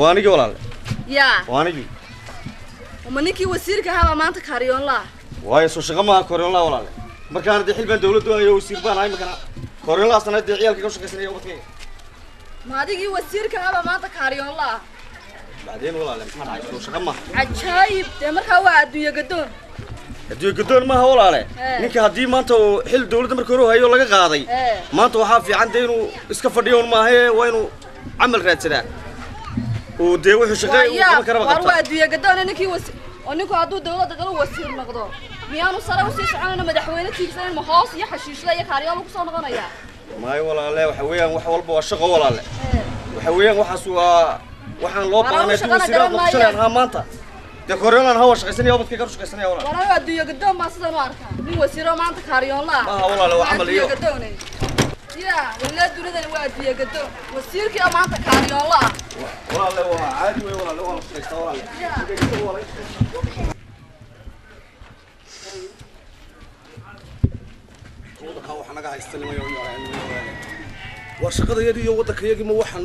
waanigi walaal yaa waanigi ma ninkii wasiirka ahaa maanta kaariyoon laa waayo soo shaqo ma kaariyoon laa walaal markaan hadii xilban dawladdu ay wasiir baan ahay markaan kaariyoon laa sanadii ciyalka ka shaqaysanaya wadkayga ma adigii wasiirka ahaa maanta kaariyoon laa بعدين والله ما راعي سو شقه ما عجايب ده markaa waa adduunyo gadoon adduunyo gadoon ma aha walaale ninka hadii maanta xil dawladda markii hore hayo laga qaaday maanta waxa fiican de inuu iska fadhiyo ma aha waa inuu amal raadsadaa oo de wuxuu shaqeey uu kama karaba qabta waa adduunyo gadoon ninkii oo ninku hadduu dawladda galo wasiir noqdo miyaanu sare u sii soconayna madaxweyne tiigsan ma hoos iyo xashiishada iyo kaariyaal ku soo noqonaya maay walaale waxa weeyaan wax walba waa shaqo walaale waxa weeyaan waxaas waa waxaan loo baahnay inuu siraad la shaqeeyaan maanta de koreelan hawa shaqeysanaya oo dadka ka shaqeysanaya walaal walaal adduunyo gadoon ma sidaan u arkaa nin wasiiro maanta kaariyoon la ma walaal waa amal iyo ya wala dunida waa adduunyo gadoon wasiirkii maanta kaariyoon la walaal waa caadi way walaal waa shaqeysta walaal waddanka waxa naga haystaa nimayo waa shaqadayadii iyo waddankayagii ma waxaan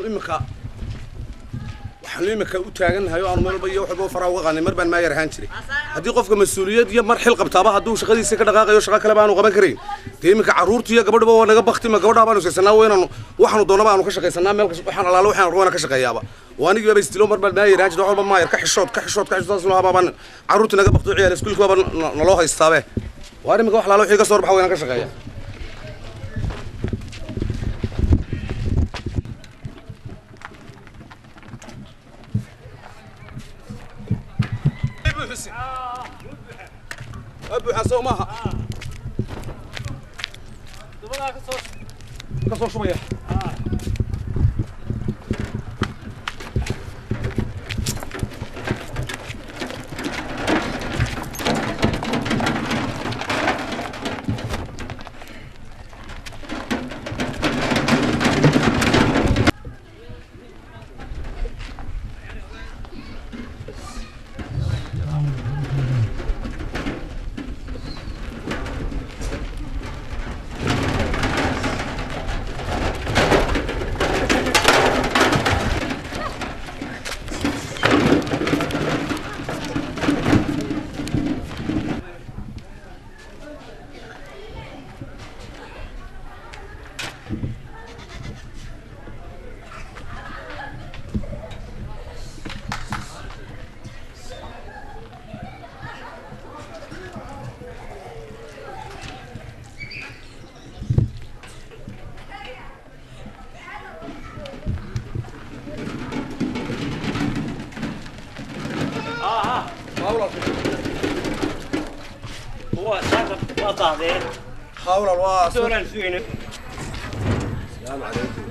imika u taagannahay oo aan meel walba iyo waxba faraha uga qaanay mar baan ma yar ahaan jiray haddii qofka mas'uuliyad iyo mar xil qabtaaba hadduu shaqadiisa ka dhaqaaqayo shaqo kale baanu qaban karayn dee imika carruurtu iyo gabadhaba waa naga bakti ma gabadha baanu saysanaa weynaanu waxaanu doonaba aanu ka shaqaysanaa meel waxaan alaalo waxaan rabana ka shaqeeyaaba waa anigii baba istilo mar baan ma yar ahaan jiray waxba ma yar ka xishood taas loo habaan carruurtu naga bakto ciyaal iskuulka baba naloo haystaabe waa imika wax alaalo wixii ka soo baxa weyna ka shaqeeya أبو حسن معها كسر شوية حاول الواصل سوران سوينه السلام عليكم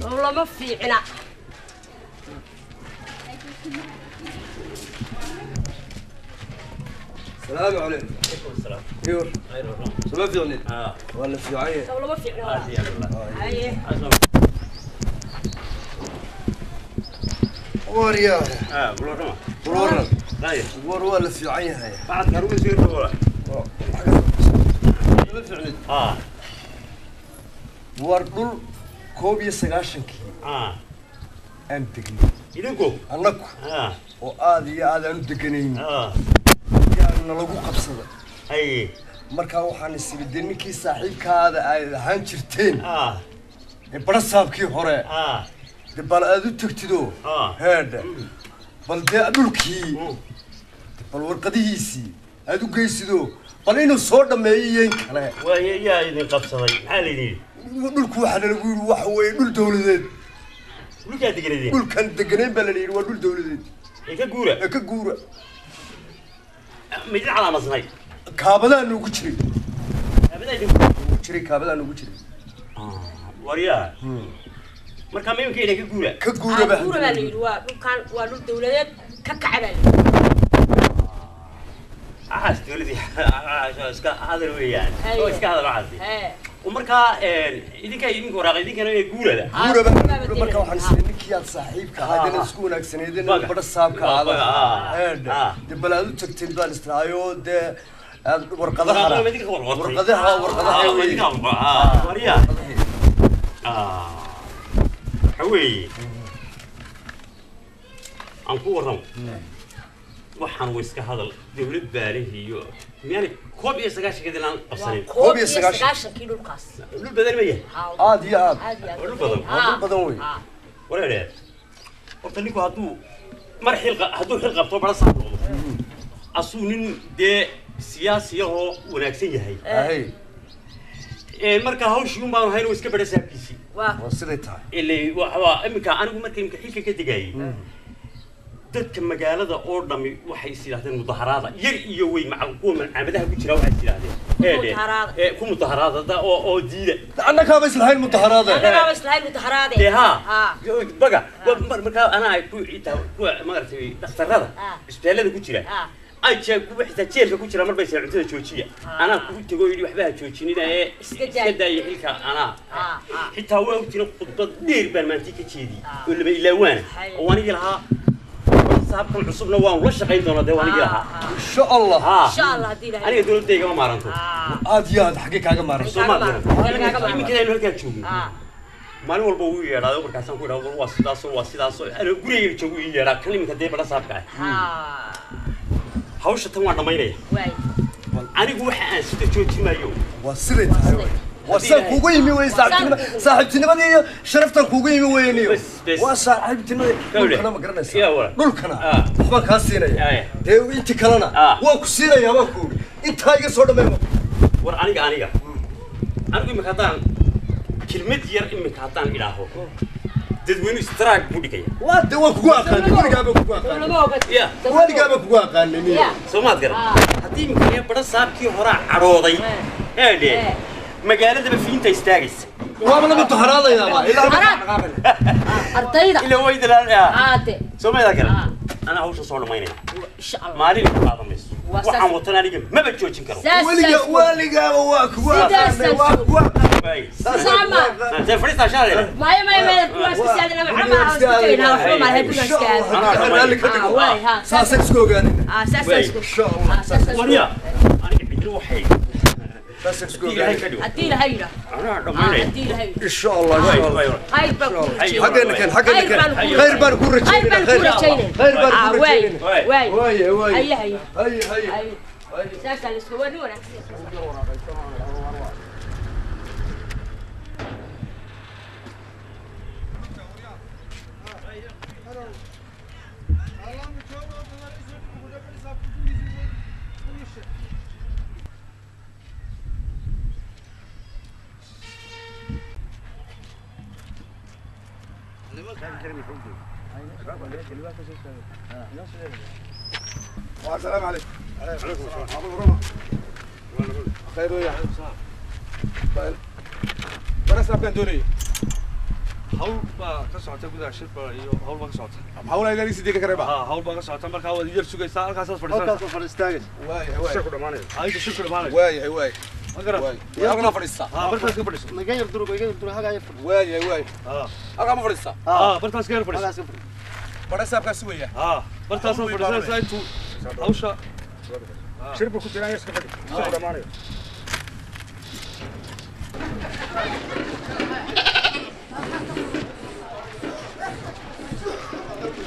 والله ما في عنا السلام عليكم السلام يور خير والله سلام في عنيد ولا في عين والله ما في عنا ايه وريا بلورما بلورما طيب ولا في عين هاي بعد كانوا يصيروا ولا وردل كوبي سغاشنكي أنتكني إذنكو أنكو وآدي آدي أنتكنين يعني نلقو قبصة أي marka waxaan isbeddelninkii saaxiibkaada ay ahaan jirteen barasaabkii hore bal aad u tagtido heedhe bal dee dhulkii bal warqadihiisii aad u geysido bal inuu soo dhammeeyeen kale yaa idin qabsaday maxaa la yidhi dhulku waxaa lagu yidhi waxa weeye dhul dawladeed dhulkaa deganadeen dhulkan deganayn baa la yidhi waa dhul dawladeed ee ka guura midin calaamadsanay kaabadaan ugu jiray kaabadaan jiray kaabadaan ugu jiray waryaa marka meemka ina ka guura baa la yidhi waa dhulkan waa dhul dawladeed ka kacay عاش تولدي اسكا هذا ويان هو اسكا هذا عادي ومركا idinka idinka waraaq idinkana ay guurada marka waxaan isleeyahay ninkii aad saaxiibka ahayd isku wanaagsaneedeen bada saabka aad dibalaad u tagtay baan istraayo de warqadaha mariya حوي أنكو ورم waxaan wayska hadal dawlad baalihiyo miyani koob iyo sagaashan kadib aan qabsanin koob iyo sagaashan kii dhulkaas dhul badan ma yahay aad iyo aad dhul badan wey wareer horta ninku hadduu xil qabto bala saar noqdo asuu nin dee siyaasiyahoo wanaagsan yahay marka hawshii un baan hayn iska badha saabkiisii waa siday tahay ilaa iminka anigu marka xilka ka tegayay dadka magaalada oo dhami waxay isiraahdeen mudaharaada yar iyo way macal kuwa macaamadaha ku jira waxay isiraahdeen ku mudaharaada oo diida annaka ba islahayn mudaharaada baga marka ana ay ku maartay dhakhtarada isbitaalada ku jira ay kuwa xitaa jeelka ku jira mar bay cuntada joojiya ana ku tago yiri waxba joojinina iska daayay xilka ana xitaa waa u tiro khudbad dheer baan maantii ka jeediyay oo laba ilaawana oo aniga lahaa صاحبكم عصبنا وان وش قيد دونا ديوان يجيها إن شاء الله إن شاء الله دي لها أنا دول ديجا ما مارنتو أديان حقيقة هذا مارن سوما يمكن إنه هالكلام تشوفي ما نقول بوي يا رادو بركاسان كودا واسيداسو أنا أقولي يجوا يا راد كلمة كده بلا صاحبك هاوش تمام ما يري أنا أقول حين ستة ما يوم وصلت وصل كوجي مي صاحبتنا بدي شرفت كوجي مي ويني وصاحبتنا أنا ما قرنا نقول كنا ما كاسينا ده أنت كلنا وكسينا يا بكور أنت هاي صورة ما ورانيك أنا مكاتان كلمة ير مكاتان إلهه تدوين استراك بوديكيا وات وكوا كان بودي جابك كوا كان يا بودي جابك كوا كان نمي سومات كرا هدي مكانية بدر صاب كي هرا عروضي هذي مقالة بفين تستاجس وامنا متهراضة يا ما إلا أرتيدا إلا وايد الآن عادي سوما ذاك أنا هوش صور ماينة إن شاء الله مالي بعض مس وحنا وطنا ليجي ما بتشوفين كرو ولقى واكوا سامع تفريط عشان ما كلاس كسادنا محمد كنا وحنا هاي كلاس كان أنا ساسك سكوغان ساسك إن شاء الله وريا أنا كبير وحيد ساسك سكوغان أديله هيدا أديله هيدا إن شاء الله هاي بكون حقنا كان غير بنكون رجينا غير بنكون واي هي ساسك السكوغان ولا السلام عليكم. عليكم السلام. خير ويا طيب برس أبكان دوني. hawl baa ka socota gudaha shirba iyo hawl baa ka socota hawl ay gaaraysi deegaanka reeba hawl baa ka socota marka wada yar sugaysa halkaas fadhiistaaga shirku dhamaanay ayda shirku dhamaanay waay magara halka fadhiista bartaas ka fadhiiso ma gayr duro haga yar waay halka ma fadhiista bartaas ka yar fadhiiso barasaabkaas weeyaa bartaas fadhiiso intuu hawsha shirbu ku jiraan iska fadhi shirku dhamaanay